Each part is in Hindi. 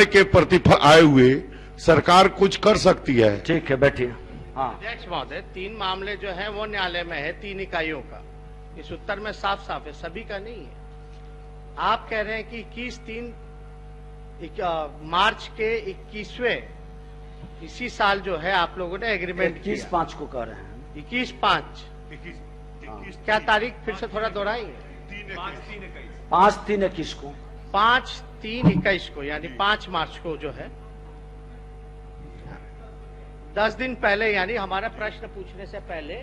के प्रतिफल आए हुए सरकार कुछ कर सकती है। ठीक है, बैठिए। हाँ अध्यक्ष महोदय, 3 मामले जो है वो न्यायालय में है, 3 इकाइयों का। इस उत्तर में साफ साफ है, सभी का नहीं है। आप कह रहे हैं कि 21 मार्च के 21वें इसी साल जो है आप लोगों ने एग्रीमेंट 21/5 को कह रहे हैं। 21/5 क्या तारीख फिर से थोड़ा दोहराएंगे? 5/3/21 को 5/3/21 को, यानी 5 मार्च को जो है 10 दिन पहले, यानी हमारा प्रश्न पूछने से पहले,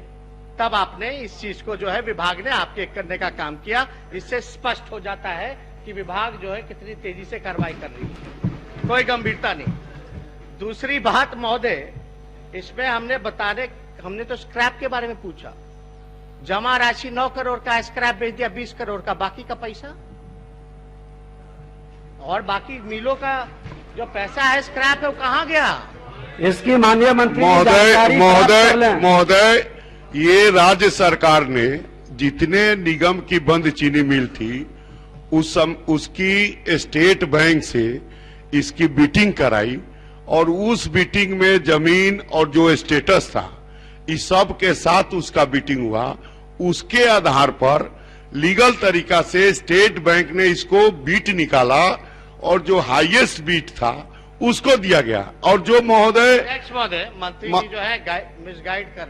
तब आपने इस चीज को जो है विभाग ने आपके करने का काम किया। इससे स्पष्ट हो जाता है कि विभाग जो है कितनी तेजी से कार्रवाई कर रही है, कोई गंभीरता नहीं। दूसरी बात महोदय, इसमें हमने तो स्क्रैप के बारे में पूछा। जमा राशि 9 करोड़ का, स्क्रैप भेज दिया 20 करोड़ का, बाकी का पैसा और बाकी मिलों का जो पैसा है स्क्रैप है वो कहाँ गया? इसकी माननीय मंत्री महोदय, ये राज्य सरकार ने जितने निगम की बंद चीनी मिल थी उसकी स्टेट बैंक से इसकी बीटिंग कराई और उस बीटिंग में जमीन और जो स्टेटस था इस सब के साथ उसका बीटिंग हुआ। उसके आधार पर लीगल तरीका से स्टेट बैंक ने इसको बीट निकाला और जो हाईएस्ट बीट था उसको दिया गया। और जो महोदय मंत्री जी जो है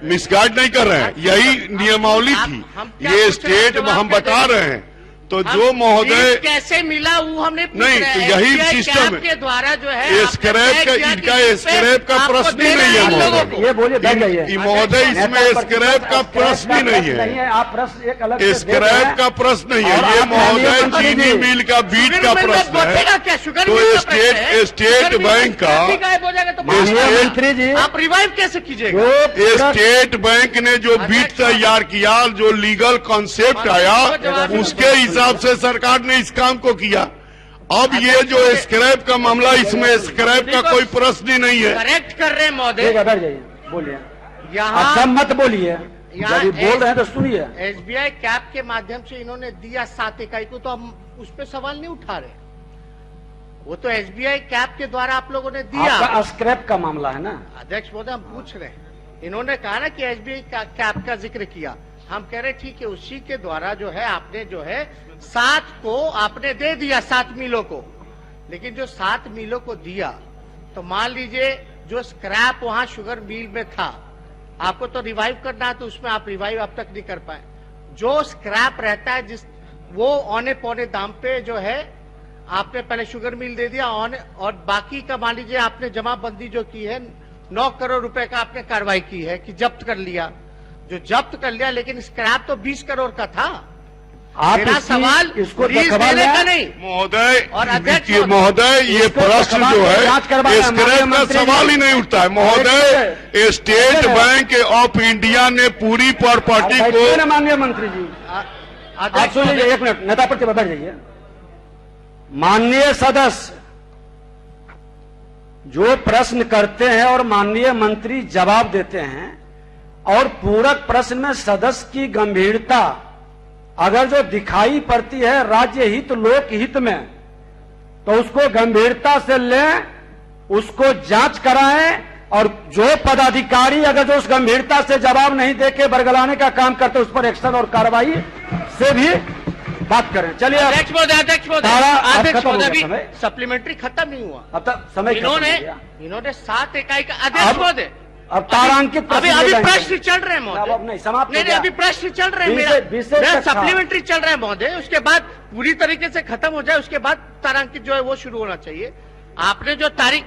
मिसगाइड नहीं कर रहे हैं, यही नियमावली थी। ये स्टेट हम बता रहे हैं। तो जो महोदय कैसे मिला वो हमने नहीं, तो यही सिस्टम के द्वारा जो है स्क्रैप का, इनका स्क्रैप का प्रश्न ही नहीं है महोदय। ये बोलिए महोदय, इसमें स्क्रैप का प्रश्न ही नहीं है। आप प्रश्न एक अलग स्क्रैप का प्रश्न नहीं है, ये महोदय चीनी मिल का बीट का प्रश्न है। तो स्टेट बैंक का मंत्री जी आप रिवाइव कैसे कीजिएगा? स्टेट बैंक ने जो बीट तैयार किया, जो लीगल कॉन्सेप्ट आया, उसके हिसाब से सरकार ने इस काम को किया। अब ये जो स्क्रैप का मामला, इसमें स्क्रैप का कोई प्रश्न ही नहीं है। करेक्ट कर रहे हैं महोदय, बोलिए। यहाँ सब मत बोलिए, जब बोल रहे हैं तो सुनिए। एसबीआई कैप के माध्यम से इन्होंने दिया 7 इकाई को, तो हम उस पर सवाल नहीं उठा रहे। वो तो एसबीआई कैप के द्वारा आप लोगों ने दिया। आपका स्क्रैप का मामला है ना अध्यक्ष महोदय, हम पूछ रहे हैं। इन्होंने कहा ना कि एसबीआई कैप का जिक्र किया, हम कह रहे ठीक है, उसी के द्वारा जो है आपने जो है 7 को आपने दे दिया, 7 मिलों को। लेकिन जो 7 मिलों को दिया, तो मान लीजिए जो स्क्रैप वहां शुगर मिल में था, आपको तो रिवाइव करना है, तो उसमें आप रिवाइव अब तक नहीं कर पाए। जो स्क्रैप रहता है वो औने पौने दाम पे जो है आपने पहले शुगर मिल दे दिया, और बाकी का मान लीजिए आपने जमाबंदी जो की है 9 करोड़ रुपए का आपने कार्रवाई की है कि जब्त कर लिया, जो जब्त कर लिया। लेकिन स्क्रैप तो 20 करोड़ का था। मेरा सवाल इसको देने का नहीं महोदय, और अध्यक्ष महोदय, ये प्रश्न जो है स्क्रैप का सवाल ही नहीं उठता है महोदय। स्टेट बैंक ऑफ इंडिया ने पूरी प्रॉपर्टी को, माननीय मंत्री जी आप सुनिए, 1 मिनट, नेता पर बैठ जाइए। माननीय सदस्य जो प्रश्न करते हैं और माननीय मंत्री जवाब देते हैं, और पूरक प्रश्न में सदस्य की गंभीरता अगर जो दिखाई पड़ती है राज्य हित लोक हित में, तो उसको गंभीरता से लें, उसको जांच कराएं, और जो पदाधिकारी अगर जो उस गंभीरता से जवाब नहीं देके बरगलाने का काम करते, उस पर एक्शन और कार्रवाई से भी बात करें। चलिए अध्यक्ष महोदय, अभी सप्लीमेंट्री खत्म नहीं हुआ, अब तक समय इन्होंने 7 इकाई का। अध्यक्ष महोदय, अब तारांकित अभी प्रश्न चल रहे हैं महोदय, नहीं समाप्त नहीं, अभी प्रश्न चल रहे हैं, मेरा सप्लीमेंट्री चल रहा है महोदय। उसके बाद पूरी तरीके से खत्म हो जाए, उसके बाद तारांकित जो है वो शुरू होना चाहिए। आपने जो तारीख,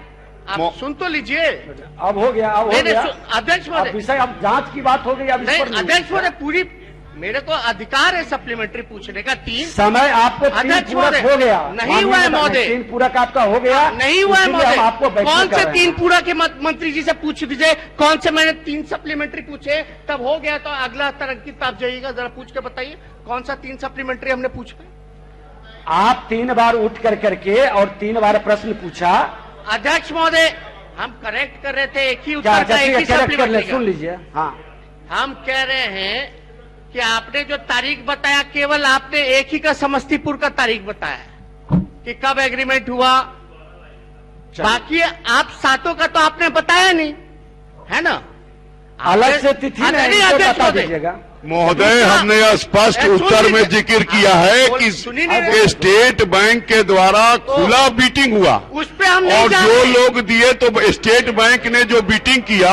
आप सुन तो लीजिए। अब हो गया, अब हो गया अध्यक्ष महोदय, विषय अब जांच की बात हो गई। अब अध्यक्ष महोदय, पूरी मेरे को अधिकार है सप्लीमेंट्री पूछने का। 3 समय आपको 3 पूरक हो गया, नहीं हुआ है महोदय, 3 पूरक आपका हो गया, नहीं हुआ है महोदय। आपको कौन से 3 पूरक के मंत्री जी से पूछ दीजिए, कौन से मैंने 3 सप्लीमेंट्री पूछे, तब हो गया। तो अगला तरंकित आप जाइएगा, जरा पूछ के बताइए कौन सा 3 सप्लीमेंट्री हमने पूछा। आप 3 बार उठ करके और 3 बार प्रश्न पूछा। अध्यक्ष महोदय, हम करेक्ट कर रहे थे, एक ही उत्तर का, एक ही सप्लीमेंट्री। सुन लीजिए। हाँ, हम कह रहे हैं कि आपने जो तारीख बताया, केवल आपने एक ही का समस्तीपुर का तारीख बताया कि कब एग्रीमेंट हुआ, बाकी आप सातों का तो आपने बताया नहीं, है ना? अलग से तिथि में नहीं, इनको अध्यक्ष बता महोदय। दीजिएगा। महोदय, हमने स्पष्ट सुन उत्तर में लीजिए। जिक्र किया है कि सुनिए नहीं। स्टेट बैंक के द्वारा खुला बीटिंग हुआ, उस पे हम नहीं और जा जो रहे। लोग दिए तो स्टेट बैंक ने जो बीटिंग किया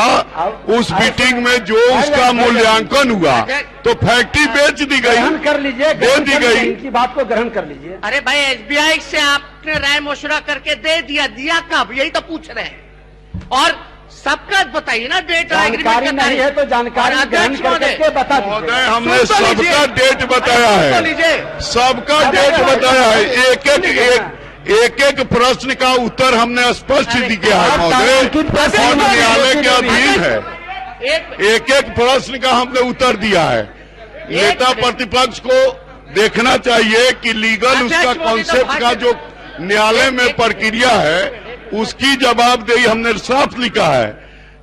उस बीटिंग में जो उसका मूल्यांकन हुआ तो फैक्ट्री बेच दी ग्रहण गई, कर लीजिए, दे ग्रहण दी कर लीजिए, गई। इनकी बात को ग्रहण कर लीजिए। अरे भाई, एसबीआई से आपने राय मशुरा करके दे दिया कब, यही तो पूछ रहे हैं। और सबका बताइए ना, डेट जानकारी नहीं है तो जानकारी ग्रहण करके बता महोदय, दीजिए। हमने सुन तो लीजिए। सबका डेट बताया सुन तो है, लीजिए। सबका अरे डेट भाई, बताया है। सुनिए एक एक प्रश्न का उत्तर हमने स्पष्ट अरे दिया है आप महोदय, तारांकित प्रश्न और नहीं न्यायालय के है। अधीन है। एक एक प्रश्न का हमने उत्तर दिया है। नेता प्रतिपक्ष को देखना चाहिए कि लीगल उसका अध्यक्ष महोदय, कॉन्सेप्ट का जो न्यायालय में प्रक्रिया है उसकी जवाबदेही हमने साफ लिखा है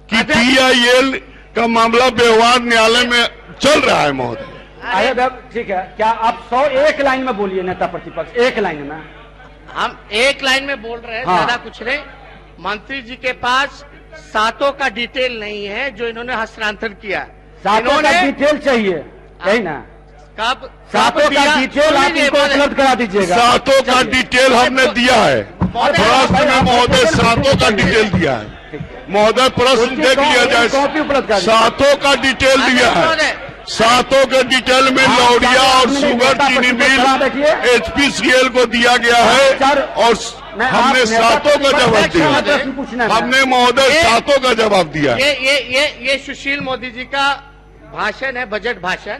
कि TIL का मामला व्यवहार न्यायालय में चल रहा है महोदय। अरे बाब, ठीक है, क्या आप 101 लाइन में बोलिए नेता प्रतिपक्ष, एक लाइन में। हम एक लाइन में बोल रहे हैं, हाँ। ज्यादा कुछ नहीं। मंत्री जी के पास सातों का डिटेल नहीं है जो इन्होंने हस्तांतरण किया है। सातों का डिटेल चाहिए, यही ना? कब सातों का दिया? डिटेल आप सुनिए, इनको उपलब्ध करा दीजिएगा। सातों का चलिए। डिटेल हमने दिया है प्रश्न में महोदय, सातों का डिटेल दिया है महोदय। प्रश्न उसकी देख लिया जाए, कॉपी उपलब्ध करा दीजिए। सातों का डिटेल दिया है। महोदय। सातों के डिटेल में आप लौड़िया चार और मिनट शुगर नेता चीनी प्रतिपक्ष करा देखिए। मिल HPCL को दिया गया चार- है और नहीं, हमने आप नेता सातों का जवाब प्रतिपक्ष दिया। वाला प्रश्न पूछना है। हमने महोदय ये- सातों का जवाब दिया है। ये सुशील मोदी जी का भाषण है, बजट भाषण।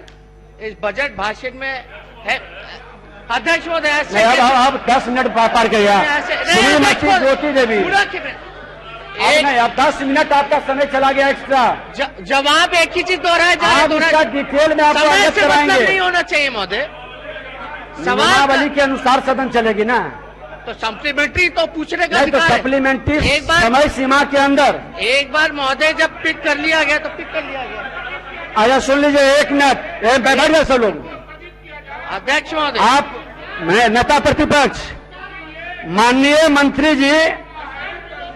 इस बजट भाषण में है अध्यक्ष महोदय ऐसे नहीं, अब 10 मिनट पार गया। श्रीमती ज्योति देवी, पूरा अब नहीं, अब 10 मिनट आपका समय चला गया एक्स्ट्रा। जवाब एक ही चीज दोहराया जा रहा आप इसका डिटेल में आपको समय अवगत से मतलब कराएंगे। नहीं होना चाहिए महोदय। नियमावली के अनुसार सदन चलेगी ना? तो सप्लीमेंट्री तो पूछने का नहीं तो अधिकार है। सप्लीमेंट्री एक बार- समय सीमा के अंदर। एक बार महोदय जब पिक कर लिया गया तो पिक कर लिया गया। आया सुन लीजिए, 1 मिनट बैठ गए सब लोग। अध्यक्ष महोदय, आप मैं नेता प्रतिपक्ष, माननीय मंत्री जी,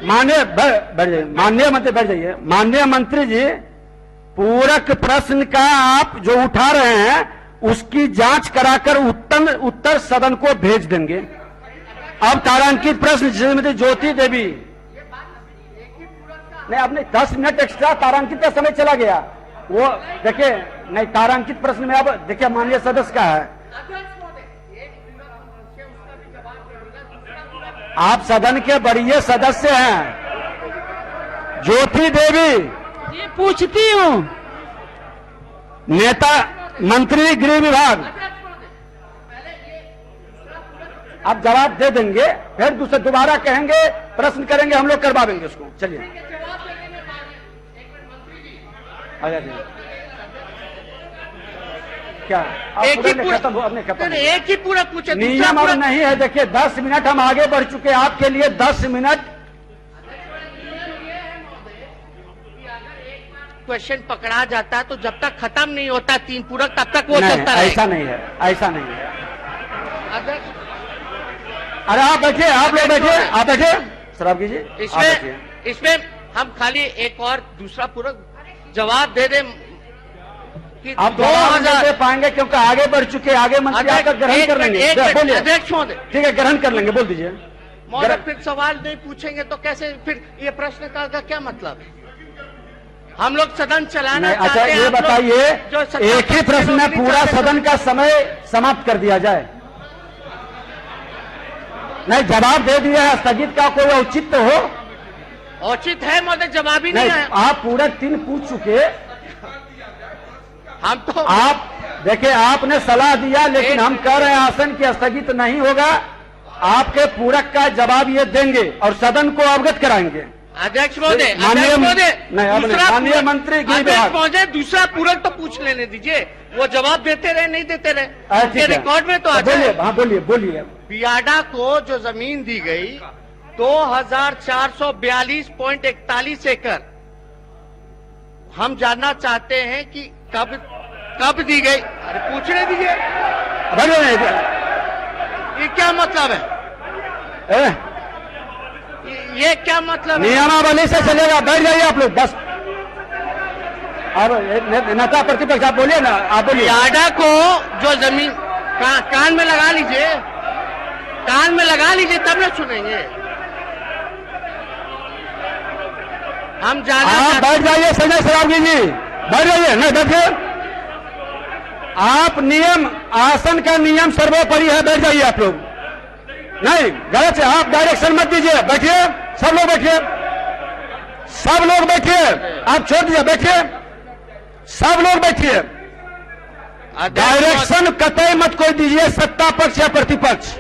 माननीय मंत्री बैठ जाइए। माननीय मंत्री जी, पूरक प्रश्न का आप जो उठा रहे हैं उसकी जांच कराकर उत्तर सदन को भेज देंगे। अब तारांकित प्रश्न श्रीमती ज्योति देवी, नहीं आपने 10 मिनट एक्स्ट्रा तारांकित का समय चला गया। वो देखिए, नहीं तारांकित प्रश्न में अब देखिए माननीय सदस्य का है। आप सदन के वरीय सदस्य हैं। ज्योति देवी, ये पूछती हूँ। नेता मंत्री गृह विभाग, आप जवाब दे देंगे, फिर दूसरे दोबारा कहेंगे, प्रश्न करेंगे, हम लोग करवा देंगे उसको। चलिए आ जाइए। क्या आप एक ही पूरा खत्म हो? अपने खत्म हो। एक ही पूरा पूछे, दूसरा नियम अब पूरा नहीं है। देखिए 10 मिनट हम आगे बढ़ चुके हैं, आपके लिए 10 मिनट। क्वेश्चन पकड़ा जाता है तो जब तक खत्म नहीं होता 3 पूरक तब तक वो नहीं, चलता ऐसा रहेगा। नहीं है, ऐसा नहीं है। अध्यक्ष, अरे आप बैठिए, आप लोग बैठिए, आप बैठिए, शराब कीजिए, आप बैठिए। इसमें हम खाली एक और दूसरा पूरक जवाब दे दें कि आप 2000 दे पाएंगे क्योंकि आगे बढ़ चुके, आगे मंत्री आपका ग्रहण कर लेंगे। बोलिए, अध्यक्ष महोदय, ठीक है, ग्रहण कर लेंगे, बोल दीजिए। महोदय फिर सवाल नहीं पूछेंगे तो कैसे, फिर ये प्रश्नकाल का क्या मतलब है? हम लोग सदन चलाना नहीं, अच्छा चाहते हैं, ये आप लोग बताइए, जो सत्ता एक ही पक्ष के प्रश्न लोग में नहीं पूरा चाहते सदन का समय समाप्त कर दिया जाए। नहीं, जवाब दे दिया है, स्थगित का कोई औचित्य हो? औचित है महोदय, जवाब ही नहीं, नहीं आया। आप पूरा 3 पूछ चुके। हम तो आप देखिए, आपने सलाह दिया, लेकिन हम कह रहे हैं आसन की स्थगित नहीं होगा। आपके पूरक का जवाब ये देंगे और सदन को अवगत कराएंगे। अध्यक्ष महोदय, माननीय- अध्यक्ष महोदय, नहीं, अब नहीं, दूसरा माननीय पूरक- मंत्री गृह अध्यक्ष विभाग। महोदय, दूसरा पूरक तो पूछ लेने दीजिए, वो जवाब देते रहे नहीं देते रहे, ठीक ये है। रिकॉर्ड में तो आ बोलिए, जाए। हाँ बोलिए, बोलिए। बियाडा को जो जमीन दी गई 2442.41 एकड़, हम जानना चाहते हैं कि कब दी गई। अरे पूछने दीजिए, बोलिए, ये क्या मतलब है? ए, ये क्या मतलब है? नियमावली से चलेगा। बैठ जाइए आप लोग बस। अब नेता प्रतिपक्ष आप बोलिए ना, आप बोलिए। बियाडा को जो जमीन कान में लगा लीजिए, कान में लगा लीजिए, तब ना सुनेंगे हम। आप बैठ जाइए संजय सरावगी जी, बैठ जाइए। नहीं बैठिए आप। नियम, आसन का नियम सर्वोपरि है। बैठ जाइए आप लोग। नहीं, गलत है। आप डायरेक्शन मत दीजिए। बैठिए, सब लोग बैठिए, सब लोग बैठिए। आप छोड़ दीजिए, बैठिए, सब लोग बैठिए। डायरेक्शन कतई मत कोई दीजिए, सत्ता पक्ष या प्रतिपक्ष।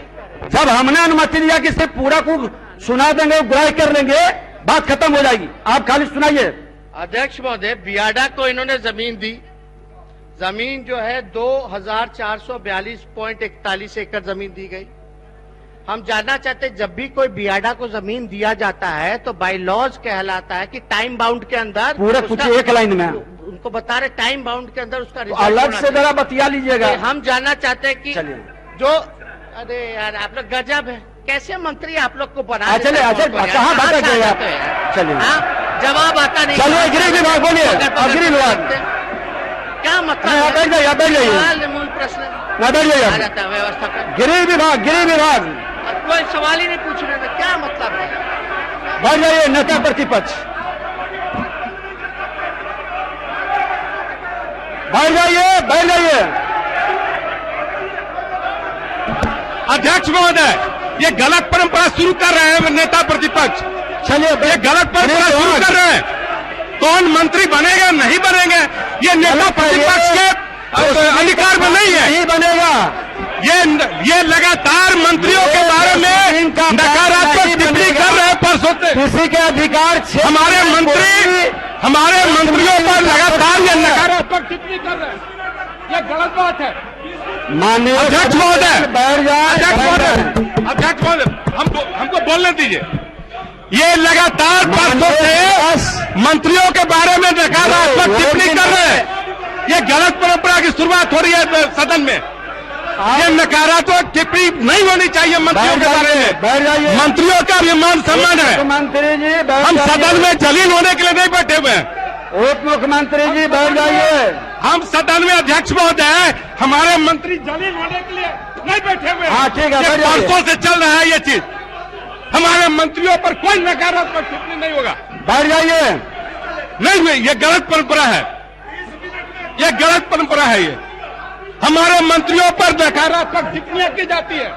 जब हमने अनुमति दिया कि सिर्फ पूरा को सुना देंगे, ग्राह्य कर लेंगे, बात खत्म हो जाएगी। आप खाली सुनाइए। अध्यक्ष महोदय, बियाडा को इन्होंने जमीन दी। जमीन जो है 2442.41 एकड़ जमीन दी गई। हम जानना चाहते हैं, जब भी कोई बियाडा को जमीन दिया जाता है तो बाय लॉज कहलाता है कि टाइम बाउंड के अंदर पूरा कुछ एक लाइन में उनको बता रहे, टाइम बाउंड के अंदर उसका रिजल्ट अलग होना से जरा बतिया लीजिएगा। चाहिए। हम जानना चाहते हैं कि चलिए। जो, अरे यार आप लोग गजब है, कैसे मंत्री आप लोग को बना चलिए, कहाँ भटक गए आप? चलिए, जवाब आता नहीं। चलिए, गृह विभाग बोलिए। गृह विभाग क्या मतलब? बैठ जाइए, बैठ जाइए, मूल प्रश्न बैठ जाइए। आ जाता है व्यवस्था का। गृह विभाग, गृह विभाग कोई सवाल ही नहीं पूछ रहे थे, क्या मतलब है? बैठ जाइए। नेता प्रतिपक्ष बैठ जाइए, बैठ जाइए। अध्यक्ष महोदय, ये गलत परंपरा शुरू कर रहे हैं नेता प्रतिपक्ष। चलिए, ये गलत परंपरा शुरू कर रहे हैं। कौन मंत्री बनेगा नहीं बनेंगे, ये नेता प्रतिपक्ष के अधिकार में नहीं है। नहीं बनेगा। ये लगातार मंत्रियों के बारे में नकारात्मक टिप्पणी कर रहे हैं परसों से। किसी के अधिकार हमारे मंत्रियों पर लगातार ये नकारात्मक टिप्पणी कर रहे हैं, ये गलत बात है। माननीय अध्यक्ष महोदय, बैठ जाए। अध्यक्ष महोदय, हमको बोलने दीजिए। ये लगातार परसों से मंत्रियों के बारे में नकारात्मक टिप्पणी कर रहे हैं। ये गलत परंपरा की शुरुआत हो रही है सदन में। ये नकारात्मक टिप्पणी नहीं होनी चाहिए मंत्रियों के बारे में। बैठ जाइए। मंत्रियों का भी मान सम्मान है। मुख्यमंत्री जी बैठ हम जाइए। सदन में जलील होने के लिए नहीं बैठे हुए हैं। उप मुख्यमंत्री जी बैठ जाइए। हम सदन में अध्यक्ष महोदय, हमारे मंत्री जलील होने के लिए नहीं बैठे हुए हैं। हाँ, ठीक है, ये बैठ जाइए। परसों से चल रहा है ये चीज। हमारे मंत्रियों पर कोई नकारात्मक टिप्पणी नहीं होगा। बैठ जाइए। नहीं, ये गलत परंपरा है। ये गलत परंपरा है। ये हमारे मंत्रियों पर नकारात्मक टिप्पणियां की जाती है।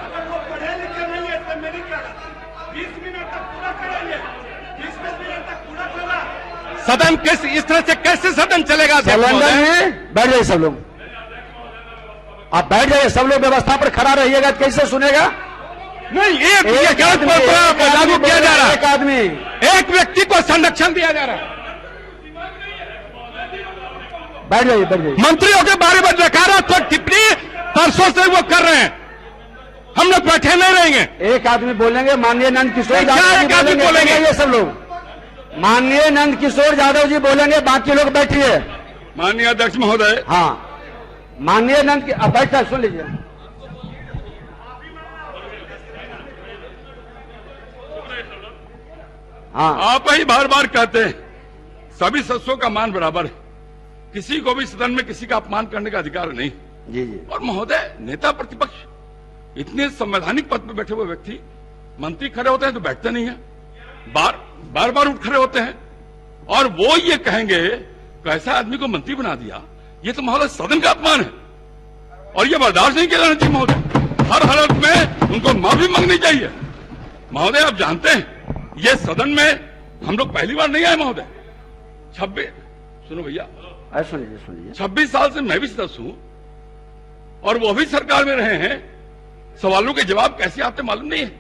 सदन इस तरह से कैसे सदन चलेगा? कैलेंडर में बैठ जाइए सब लोग। आप बैठ जाइए, सब लोग व्यवस्था पर खड़ा रहिएगा, कैसे सुनेगा? नहीं, ये गलत परंपरा लागू किया जा रहा है। एक आदमी, एक व्यक्ति को संरक्षण दिया जा रहा है। बैठ जाइए, बैठ जाइए। मंत्रियों के बारे में नकारात्मक टिप्पणी परसों से वो कर रहे हैं। हम लोग बैठे नहीं रहेंगे। एक आदमी बोलेंगे, माननीय नंद किशोर क्या यादव एक आदमी जी बोलेंगे? ये सब लोग। माननीय नंद किशोर यादव जी बोलेंगे, बाकी लोग बैठिए। माननीय अध्यक्ष महोदय, हाँ, माननीय नंद अब बैठा, सुन लीजिए। हाँ, आप ही बार बार कहते हैं सभी सदस्यों का मान बराबर है, किसी को भी सदन में किसी का अपमान करने का अधिकार नहीं। जी जी। और महोदय, नेता प्रतिपक्ष इतने संवैधानिक पद पर बैठे हुए व्यक्ति, मंत्री खड़े होते हैं तो बैठते नहीं है, बार बार उठ खड़े होते हैं और वो ये कहेंगे कैसा आदमी को मंत्री बना दिया। ये तो महोदय सदन का अपमान है और ये बर्दाश्त नहीं किया जाना चाहिए महोदय। हर हालत में उनको माफी मांगनी चाहिए। महोदय, आप जानते हैं ये सदन में हम लोग पहली बार नहीं आए महोदय। 26 सुनो भैया, सुन लीजिए, सुन लीजिए। 26 साल से मैं भी सदस्य हूं और वो भी सरकार में रहे हैं। सवालों के जवाब कैसे आते मालूम नहीं है।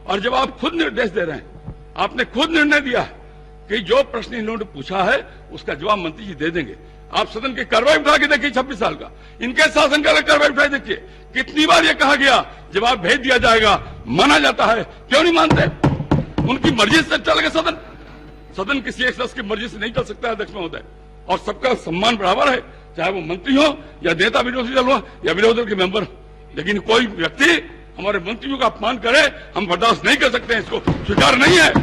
और जब आप खुद निर्देश दे रहे हैं, आपने खुद निर्णय दिया कि जो प्रश्न इन्होंने पूछा है उसका जवाब मंत्री जी दे देंगे। आप सदन की कार्रवाई उठा के देखिए, 26 साल का इनके शासनकाल की कार्रवाई उठा देखिए, कितनी बार ये कहा गया जवाब भेज दिया जाएगा, माना जाता है, क्यों नहीं मानते? उनकी मर्जी से चलेगा सदन। सदन किसी एक सदस्य की मर्जी से नहीं चल सकता अध्यक्ष महोदय। और सबका सम्मान बराबर है, चाहे वो मंत्री हो या नेता विरोधी दल हो या विरोधी दल के मेंबर हो। लेकिन कोई व्यक्ति हमारे मंत्रियों का अपमान करे, हम बर्दाश्त नहीं कर सकते हैं, इसको स्वीकार नहीं है।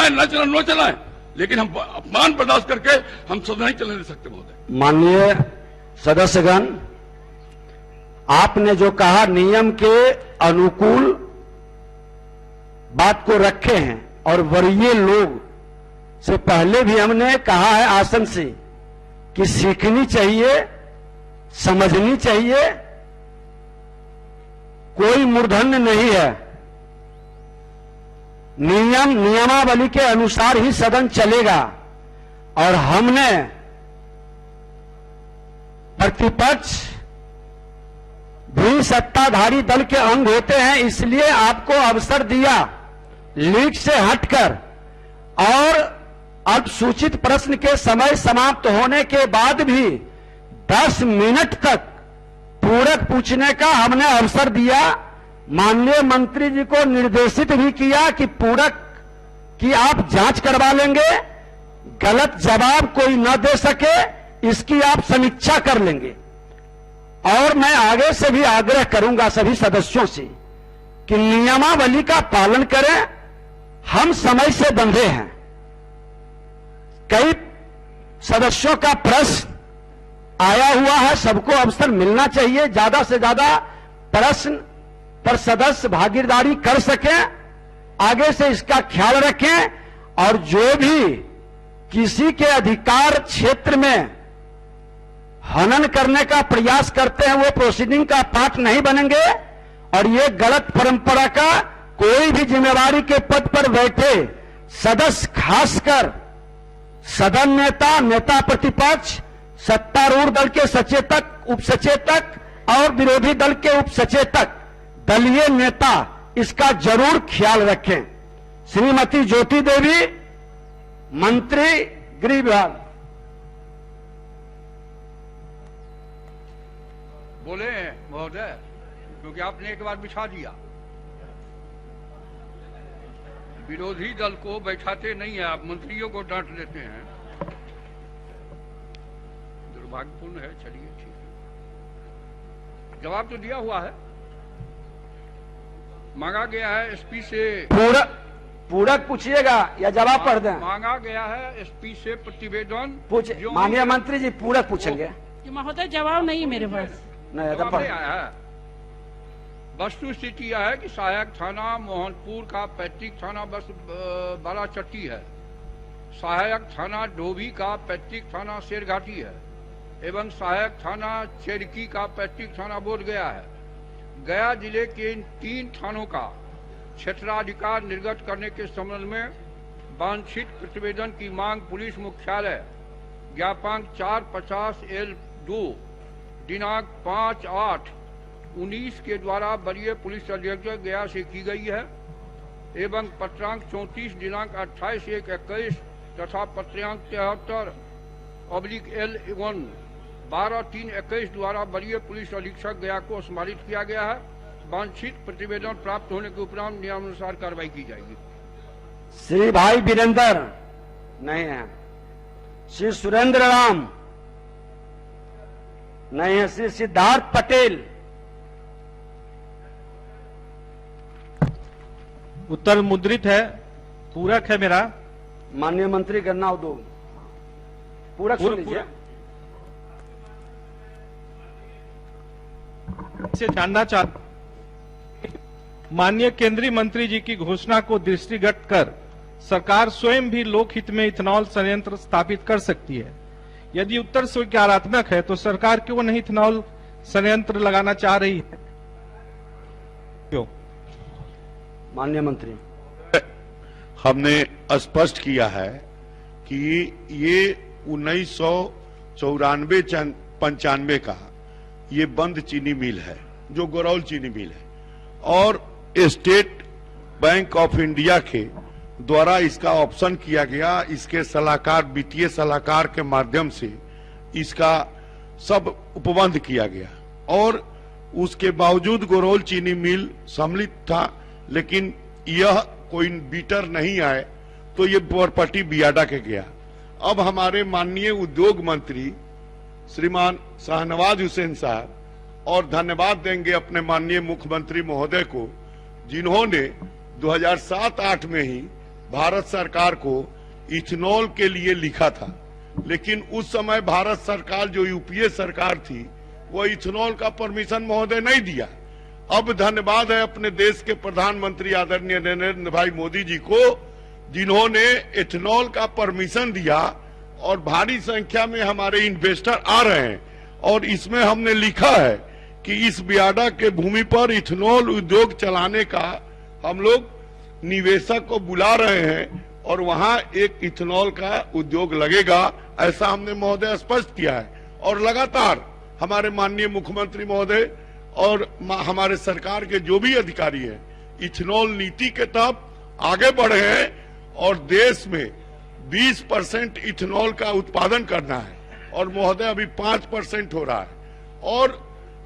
चलाएं न चलाएं नो चलाएं, लेकिन हम अपमान बर्दाश्त करके हम सदन नहीं चलने दे सकते महोदय। माननीय सदस्यगण, आपने जो कहा नियम के अनुकूल बात को रखे हैं, और वरीय लोग से पहले भी हमने कहा है आसन से कि सीखनी चाहिए, समझनी चाहिए, कोई मूर्धन्य नहीं है। नियमावली के अनुसार ही सदन चलेगा, और हमने प्रतिपक्ष भी सत्ताधारी दल के अंग होते हैं, इसलिए आपको अवसर दिया लीड से हटकर, और अब सूचित प्रश्न के समय समाप्त होने के बाद भी 10 मिनट तक पूरक पूछने का हमने अवसर दिया। माननीय मंत्री जी को निर्देशित भी किया कि पूरक की आप जांच करवा लेंगे, गलत जवाब कोई न दे सके इसकी आप समीक्षा कर लेंगे। और मैं आगे से भी आग्रह करूंगा सभी सदस्यों से कि नियमावली का पालन करें। हम समय से बंधे हैं, कई सदस्यों का प्रश्न आया हुआ है, सबको अवसर मिलना चाहिए, ज्यादा से ज्यादा प्रश्न पर सदस्य भागीदारी कर सकें। आगे से इसका ख्याल रखें, और जो भी किसी के अधिकार क्षेत्र में हनन करने का प्रयास करते हैं वो प्रोसीडिंग का पार्ट नहीं बनेंगे, और ये गलत परंपरा का कोई भी जिम्मेवारी के पद पर बैठे सदस्य, खासकर सदन नेता, नेता प्रतिपक्ष, सत्तारूढ़ दल के सचेतक, उपसचेतक और विरोधी दल के उपसचेतक, दलीय नेता इसका जरूर ख्याल रखें। श्रीमती ज्योति देवी, मंत्री गृह विभाग। बोले महोदय, क्योंकि आपने एक बार बिछा दिया। विरोधी दल को बैठाते नहीं है, आप मंत्रियों को डांट देते हैं, दुर्भाग्यपूर्ण है। चलिए ठीक है, जवाब तो दिया हुआ है, मांगा गया है एसपी से। पूरक पूछिएगा या जवाब पढ़ दें? मांगा गया है एसपी से प्रतिवेदन। पूछे माननीय मंत्री जी, पूरक पूछेंगे। महोदय जवाब नहीं मेरे पास। जवाब नहीं आया है। वस्तु स्थिति यह है कि सहायक थाना मोहनपुर का पैतृक थाना बस बालाचट्टी है, सहायक थाना डोभी का पैतृक थाना शेरघाटी है, एवं सहायक थाना चेरकी का पैतृक थाना बोध गया है। गया जिले के इन 3 थानों का क्षेत्राधिकार निर्गत करने के संबंध में वांछित प्रतिवेदन की मांग पुलिस मुख्यालय ज्ञापांक 450L2 दिनांक 5/8/19 के द्वारा वरीय पुलिस अधीक्षक गया से की गई है, एवं पत्रांक 34 दिनांक 28/1/21 तथा पत्रांक 73/L1 12/3/21 द्वारा वरीय पुलिस अधीक्षक गया को सम्मानित किया गया है। वांछित प्रतिवेदन प्राप्त होने के उपरांत नियमानुसार कार्रवाई की जाएगी। श्री भाई वीरेंद्र नहीं है, श्री सुरेंद्र राम नहीं है, श्री सिद्धार्थ पटेल। उत्तर मुद्रित है, पूरक है मेरा। माननीय मंत्री गन्ना उद्योग, पूरक सुन लीजिए। से जानना चाहता, माननीय केंद्रीय मंत्री जी की घोषणा को दृष्टिगत कर सरकार स्वयं भी लोकहित में इथेनॉल संयंत्र स्थापित कर सकती है। यदि उत्तर स्वीकारात्मक है तो सरकार क्यों नहीं इथेनॉल संयंत्र लगाना चाह रही है? क्यों? माननीय मंत्री, हमने स्पष्ट किया है कि ये 1994-95 का ये बंद चीनी मिल है, जो गोरौल चीनी मिल है, और स्टेट बैंक ऑफ इंडिया के द्वारा इसका ऑप्शन किया गया। इसके सलाहकार, वित्तीय सलाहकार के माध्यम से इसका सब उपबंध किया गया, और उसके बावजूद गोरौल चीनी मिल सम्मिलित था, लेकिन यह कोई बीटर नहीं आए तो ये प्रॉपर्टी बियाडा के गया। अब हमारे माननीय उद्योग मंत्री श्रीमान शाहनवाज हुसैन साहब, और धन्यवाद देंगे अपने माननीय मुख्यमंत्री महोदय को, जिन्होंने 2007-8 में ही भारत सरकार को इथेनॉल के लिए लिखा था, लेकिन उस समय भारत सरकार जो यूपीए सरकार थी वो इथेनॉल का परमिशन महोदय नहीं दिया। अब धन्यवाद है अपने देश के प्रधानमंत्री आदरणीय नरेंद्र भाई मोदी जी को, जिन्होंने इथेनॉल का परमिशन दिया और भारी संख्या में हमारे इन्वेस्टर आ रहे हैं। और इसमें हमने लिखा है कि इस बियाडा के भूमि पर इथेनॉल उद्योग चलाने का हम लोग निवेशक को बुला रहे हैं और वहां एक इथेनॉल का उद्योग लगेगा, ऐसा हमने महोदय स्पष्ट किया है। और लगातार हमारे माननीय मुख्यमंत्री महोदय और हमारे सरकार के जो भी अधिकारी हैं इथेनॉल नीति के तहत आगे बढ़े हैं और देश में 20% इथेनॉल का उत्पादन करना है और महोदय अभी 5% हो रहा है। और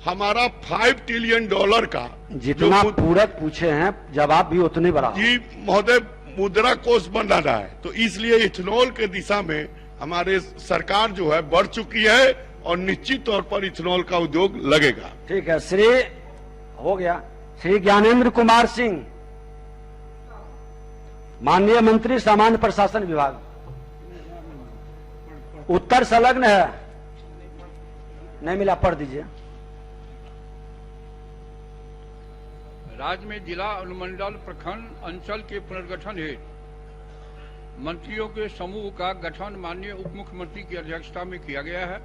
हमारा $5 ट्रिलियन का जितना पूरक पूछे हैं जवाब भी उतने बड़ा जी महोदय मुद्रा कोष बना रहा है, तो इसलिए इथेनॉल के दिशा में हमारे सरकार जो है बढ़ चुकी है और निश्चित तौर पर इथेनॉल का उद्योग लगेगा। ठीक है। हो गया। श्री ज्ञानेंद्र कुमार सिंह, माननीय मंत्री सामान्य प्रशासन विभाग। उत्तर संलग्न है, नहीं मिला, पढ़ दीजिए। राज्य में जिला, अनुमंडल, प्रखंड, अंचल के पुनर्गठन हेतु मंत्रियों के समूह का गठन माननीय उप मुख्यमंत्री की अध्यक्षता में किया गया है।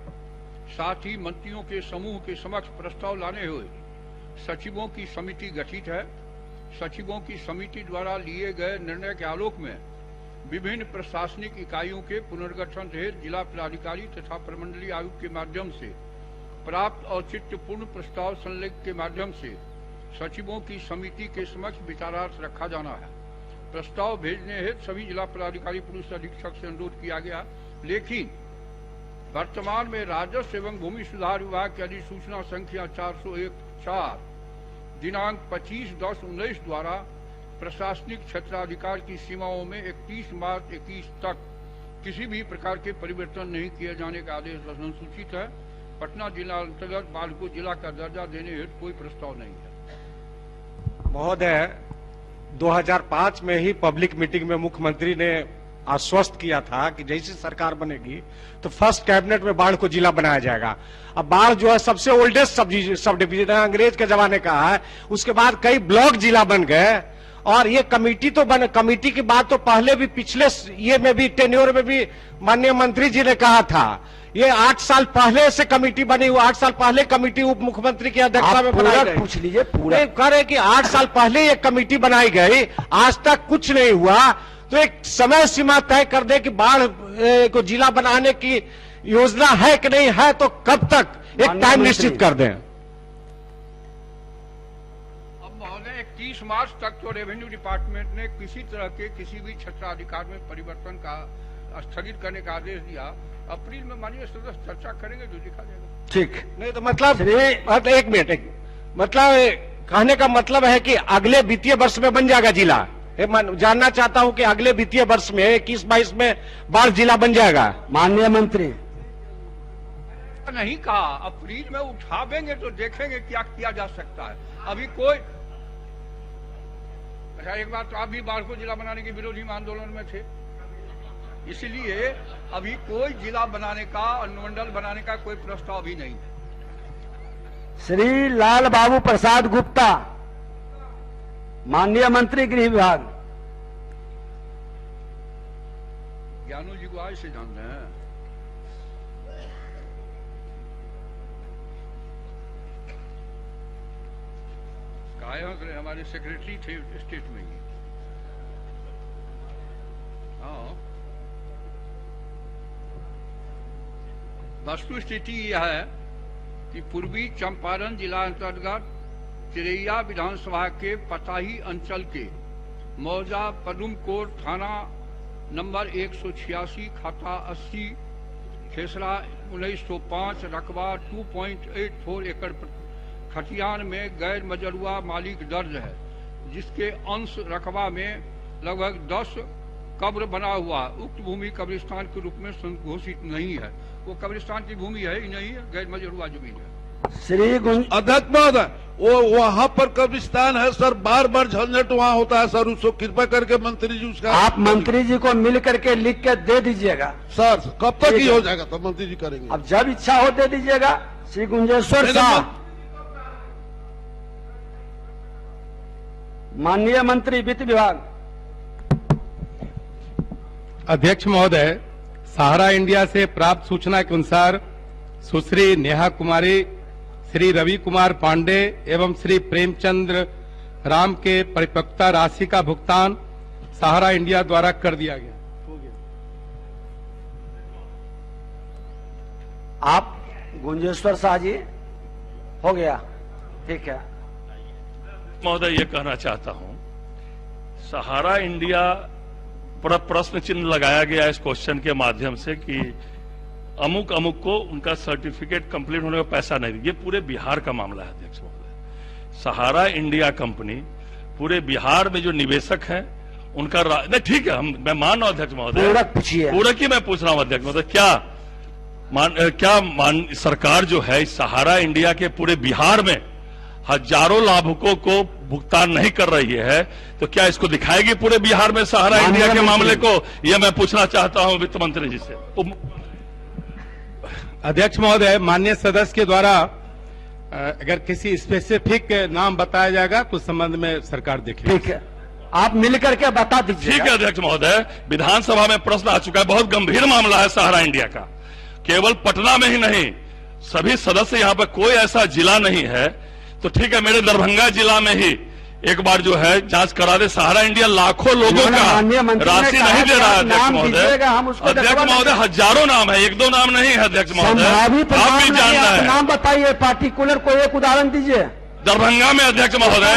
साथ ही मंत्रियों के समूह के समक्ष प्रस्ताव लाने हुए सचिवों की समिति गठित है। सचिवों की समिति द्वारा लिए गए निर्णय के आलोक में विभिन्न प्रशासनिक इकाइयों के पुनर्गठन हेतु जिला पदाधिकारी तथा प्रमंडलीय आयुक्त के माध्यम से प्राप्त औचित्यपूर्ण प्रस्ताव संलेख के माध्यम से सचिवों की समिति के समक्ष विचारार्थ रखा जाना है। प्रस्ताव भेजने हेतु सभी जिला पदाधिकारी पुलिस अधीक्षक से अनुरोध किया गया, लेकिन वर्तमान में राजस्व एवं भूमि सुधार विभाग की अधिसूचना संख्या 401/4 दिनांक 25/10/19 द्वारा प्रशासनिक क्षेत्राधिकार की सीमाओं में 31 मार्च 21 तक किसी भी प्रकार के परिवर्तन नहीं किए जाने का आदेश अनुसूचित है। पटना जिला अंतर्गत बाढ़ को जिला का दर्जा देने हेतु कोई प्रस्ताव नहीं है। महोदय, 2005 में ही पब्लिक मीटिंग में मुख्यमंत्री ने आश्वस्त किया था कि जैसी सरकार बनेगी तो फर्स्ट कैबिनेट में बाढ़ को जिला बनाया जाएगा। अब बाढ़ जो है सबसे ओल्डेस्ट सब डिवीजन है, अंग्रेज के जमाने का है। उसके बाद कई ब्लॉक जिला बन गए और ये कमेटी तो बने। कमेटी की बात तो पहले भी पिछले ये में भी टेन्योर में भी माननीय मंत्री जी ने कहा था। ये 8 साल पहले से कमेटी बनी हुई, 8 साल पहले कमेटी उप मुख्यमंत्री की अध्यक्षता में बनाई गई। पूछ लीजिए पूरा। कह रहे कि 8 साल पहले ये कमेटी बनाई गई, आज तक कुछ नहीं हुआ। तो एक समय सीमा तय कर दे कि बाढ़ को जिला बनाने की योजना है कि नहीं है, तो कब तक एक टाइम निश्चित कर दें। अब महोदय 31 मार्च तक तो रेवेन्यू डिपार्टमेंट ने किसी तरह के किसी भी क्षेत्राधिकार में परिवर्तन का स्थगित करने का आदेश दिया। अप्रैल में माननीय सदस्य चर्चा करेंगे जो देखा जाएगा। ठीक नहीं तो मतलब एक मिनट, मतलब कहने का मतलब है कि अगले वित्तीय वर्ष में बन जाएगा जिला। जानना चाहता हूं कि अगले वित्तीय वर्ष में 21-22 में बाढ़ जिला बन जाएगा। माननीय मंत्री नहीं कहा, अप्रैल में उठावेंगे तो देखेंगे क्या किया जा सकता है। अभी कोई अच्छा, एक बात तो आप भी बाढ़ को जिला बनाने के विरोधी में आंदोलन में थे, इसलिए अभी कोई जिला बनाने का, अनुमंडल बनाने का कोई प्रस्ताव भी नहीं है। श्री लाल बाबू प्रसाद गुप्ता, माननीय मंत्री गृह विभाग। ज्ञानू जी को आज से जानते हैं। कायम हमारे सेक्रेटरी थे स्टेट में ही। हाँ, वस्तु स्थिति यह है कि पूर्वी चंपारण जिला अंतर्गत चिरैया विधानसभा के पताही अंचल के मौजा पदुमकोट थाना नंबर 186 खाता 80 खेसरा 1905 रकबा 2.84 एकड़ खतियान में गैर मजरूआ मालिक दर्ज है, जिसके अंश रकबा में लगभग 10 कब्र बना हुआ। उक्त भूमि कब्रिस्तान के रूप में घोषित नहीं है। वो कब्रिस्तान की भूमि है ही नहीं है, गैर मजरूआ जमीन है। श्री गुंज अध्यक्ष महोदय, वो वहाँ पर कब्रिस्तान है सर, बार बार झंझट वहाँ होता है सर, उसको कृपा करके मंत्री जी उसका आप मंत्री जी को मिल करके लिख के दे दीजिएगा। सर कब तक ठीक ही है। हो जाएगा तो मंत्री जी करेंगे। अब जब इच्छा हो दे दीजिएगा। श्री गुंजेश्वर नहीं, शाह, नहीं, माननीय मंत्री वित्त विभाग। अध्यक्ष महोदय, सहारा इंडिया से प्राप्त सूचना के अनुसार सुश्री नेहा कुमारी, श्री रवि कुमार पांडे एवं श्री प्रेमचंद्र राम के परिपक्वता राशि का भुगतान सहारा इंडिया द्वारा कर दिया गया। आप गुंजेश्वर शाह जी, हो गया, ठीक है। महोदय ये कहना चाहता हूं, सहारा इंडिया पर प्रश्न चिन्ह लगाया गया इस क्वेश्चन के माध्यम से कि अमुक अमुक को उनका सर्टिफिकेट कंप्लीट होने का पैसा नहीं दिया। ये पूरे बिहार का मामला है अध्यक्ष महोदय। सहारा इंडिया कंपनी पूरे बिहार में जो निवेशक हैं उनका नहीं, ठीक है, मैं मान रहा हूं अध्यक्ष महोदय, पूरक ही मैं पूछ रहा हूं अध्यक्ष महोदय, क्या सरकार जो है इस सहारा इंडिया के पूरे बिहार में हजारों लाभुकों को भुगतान नहीं कर रही है, तो क्या इसको दिखाएगी पूरे बिहार में सहारा इंडिया के मामले को? यह मैं पूछना चाहता हूं वित्त मंत्री जी से। अध्यक्ष महोदय, माननीय सदस्य के द्वारा अगर किसी स्पेसिफिक नाम बताया जाएगा तो उस संबंध में सरकार देखेगी। ठीक है, आप मिल करके बता दीजिए। ठीक है अध्यक्ष महोदय, विधानसभा में प्रश्न आ चुका है, बहुत गंभीर मामला है सहारा इंडिया का। केवल पटना में ही नहीं, सभी सदस्य यहाँ पर कोई ऐसा जिला नहीं है, तो ठीक है मेरे दरभंगा जिला में ही एक बार जो है जांच करा दे। सहारा इंडिया लाखों लोगों का राशि नहीं दे रहा है अध्यक्ष महोदय। अध्यक्ष महोदय, हजारों नाम है, एक दो नाम नहीं है अध्यक्ष महोदय, आप भी जानना है। नाम बताइए, पार्टिकुलर को एक उदाहरण दीजिए। दरभंगा में अध्यक्ष महोदय,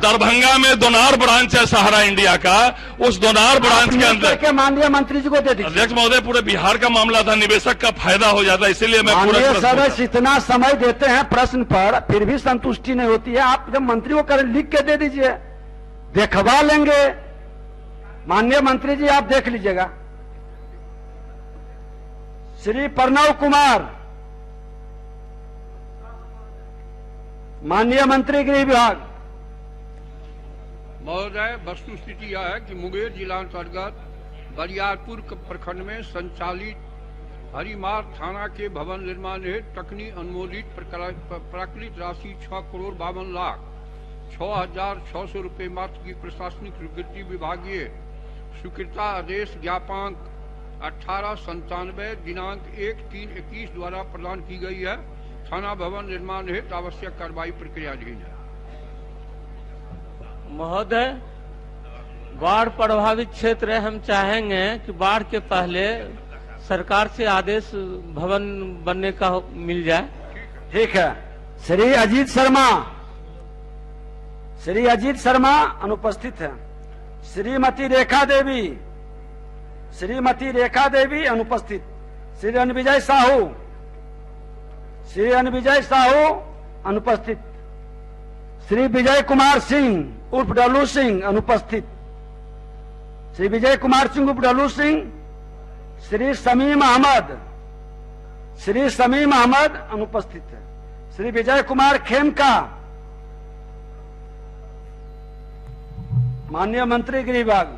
दरभंगा में दोनार ब्रांच है सहारा इंडिया का, उस दोनार ब्रांच के अंदर माननीय मंत्री जी को दे दीजिए। अध्यक्ष महोदय, पूरे बिहार का मामला था, निवेशक का फायदा हो जाता, इसीलिए मैं माननीय सदस्य इतना समय देते हैं प्रश्न पर, फिर भी संतुष्टि नहीं होती है। आप जब मंत्री को करें लिख के दे दीजिए, देखवा लेंगे। माननीय मंत्री जी आप देख लीजिएगा। श्री प्रणव कुमार, माननीय मंत्री गृह विभाग। महोदय, वस्तु स्थिति यह है कि मुंगेर जिला अंतर्गत बरियारपुर प्रखंड में संचालित हरिमार्ग थाना के भवन निर्माण हेतु तकनीक अनुमोदित प्राकृतिक राशि 6,52,06,600 रुपये मात्र की प्रशासनिक स्वीकृति विभागीय स्वीकृता आदेश ज्ञापांक 1897 दिनांक 1/3/21 द्वारा प्रदान की गई है। थाना भवन निर्माण हेतु आवश्यक कार्रवाई प्रक्रियाधीन है। महोदय, बाढ़ प्रभावित क्षेत्र है, हम चाहेंगे कि बाढ़ के पहले सरकार से आदेश भवन बनने का मिल जाए। ठीक है। श्री अजीत शर्मा, श्री अजीत शर्मा अनुपस्थित है। श्रीमती रेखा देवी, श्रीमती रेखा देवी अनुपस्थित। श्री रणविजय साहू, श्री रणविजय साहू अनुपस्थित। श्री विजय कुमार सिंह उर्फ डल्लू सिंह अनुपस्थित। श्री विजय कुमार सिंह उर्फ डल्लू सिंह। श्री समीम अहमद, श्री समीम अहमद अनुपस्थित है। श्री विजय कुमार खेमका, माननीय मंत्री गृह विभाग।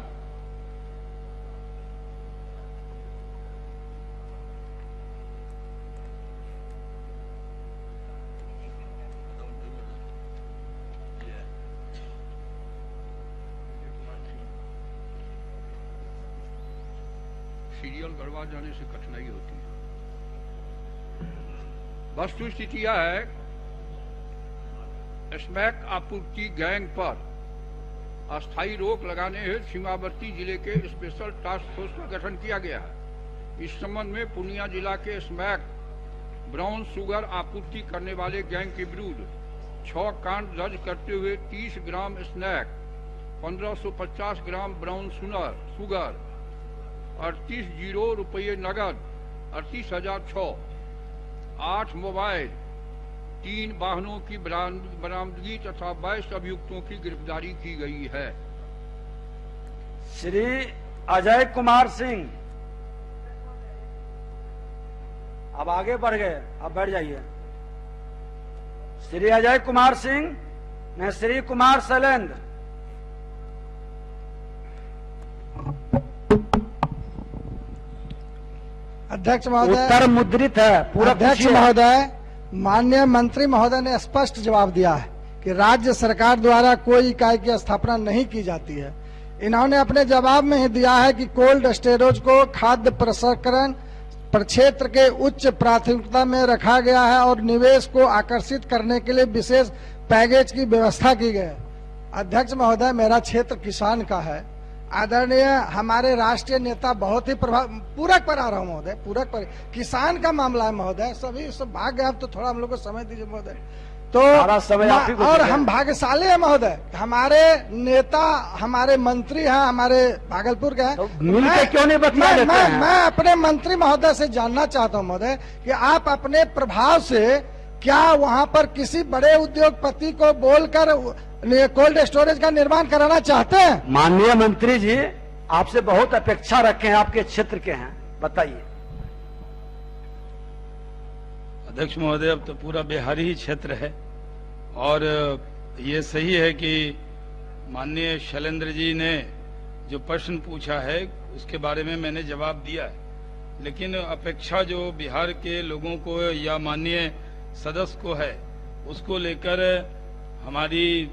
सीरियल गड़बड़ा जाने से कठिनाई होती है। वस्तु स्थिति यह है, स्मैक आपूर्ति गैंग पर अस्थायी रोक लगाने हेतु सीमावर्ती जिले के स्पेशल टास्क फोर्स का गठन किया गया है। इस संबंध में पूर्णिया जिला के स्मैक ब्राउन शुगर आपूर्ति करने वाले गैंग के विरुद्ध 6 कांड दर्ज करते हुए 30 ग्राम स्नैक, 1550 ग्राम ब्राउन शुगर, 38,000 रुपये नगद, 38,006, 8 मोबाइल, 3 वाहनों की बरामदगी तथा 22 अभियुक्तों की गिरफ्तारी की गई है। श्री अजय कुमार सिंह, अब आगे बढ़ गए, अब बैठ जाइए। श्री अजय कुमार सिंह में श्री कुमार शैलेंद्र। अध्यक्ष महोदय, उत्तर मुद्रित है, पूरा अध्यक्ष महोदय, माननीय मंत्री महोदय ने स्पष्ट जवाब दिया है कि राज्य सरकार द्वारा कोई इकाई की स्थापना नहीं की जाती है। इन्होंने अपने जवाब में ही दिया है कि कोल्ड स्टोरेज को खाद्य प्रसंस्करण प्रक्षेत्र के उच्च प्राथमिकता में रखा गया है और निवेश को आकर्षित करने के लिए विशेष पैकेज की व्यवस्था की गई है। अध्यक्ष महोदय, मेरा क्षेत्र किसान का है। आदरणीय हमारे राष्ट्रीय नेता बहुत ही पूरक पर आ रहा हूँ महोदय, पूरक पर किसान का मामला है महोदय। सभी सब भाग गए, अब तो थोड़ा हम लोग को समय दीजिए महोदय। तो और हम भाग्यशाली है महोदय, हमारे नेता हमारे मंत्री हैं, हमारे भागलपुर के हैं। तो मिलके क्यों नहीं बता देते हैं? मैं अपने मंत्री महोदय से जानना चाहता हूं महोदय कि आप अपने प्रभाव से क्या वहां पर किसी बड़े उद्योगपति को बोलकर कोल्ड स्टोरेज का निर्माण कराना चाहते हैं? माननीय मंत्री जी, आपसे बहुत अपेक्षा रखे हैं, आपके क्षेत्र के हैं, बताइए। अध्यक्ष महोदय, अब तो पूरा बिहारी ही क्षेत्र है और ये सही है कि माननीय शैलेंद्र जी ने जो प्रश्न पूछा है उसके बारे में मैंने जवाब दिया है, लेकिन अपेक्षा जो बिहार के लोगों को या माननीय सदस्य को है उसको लेकर हमारी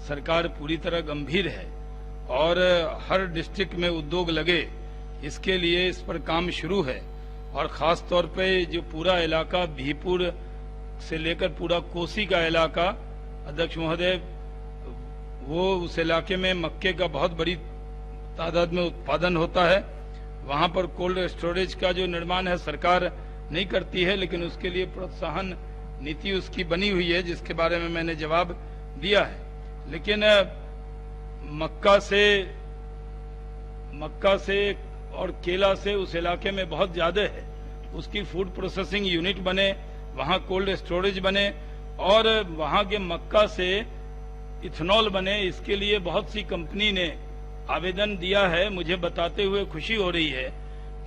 सरकार पूरी तरह गंभीर है और हर डिस्ट्रिक्ट में उद्योग लगे इसके लिए इस पर काम शुरू है। और खास तौर पे जो पूरा इलाका भीपुर से लेकर पूरा कोसी का इलाका, अध्यक्ष महोदय, वो उस इलाके में मक्के का बहुत बड़ी तादाद में उत्पादन होता है। वहां पर कोल्ड स्टोरेज का जो निर्माण है सरकार नहीं करती है, लेकिन उसके लिए प्रोत्साहन नीति उसकी बनी हुई है जिसके बारे में मैंने जवाब दिया है। लेकिन मक्का से और केला से उस इलाके में बहुत ज्यादा है, उसकी फूड प्रोसेसिंग यूनिट बने, वहां कोल्ड स्टोरेज बने और वहां के मक्का से इथेनॉल बने, इसके लिए बहुत सी कंपनी ने आवेदन दिया है। मुझे बताते हुए खुशी हो रही है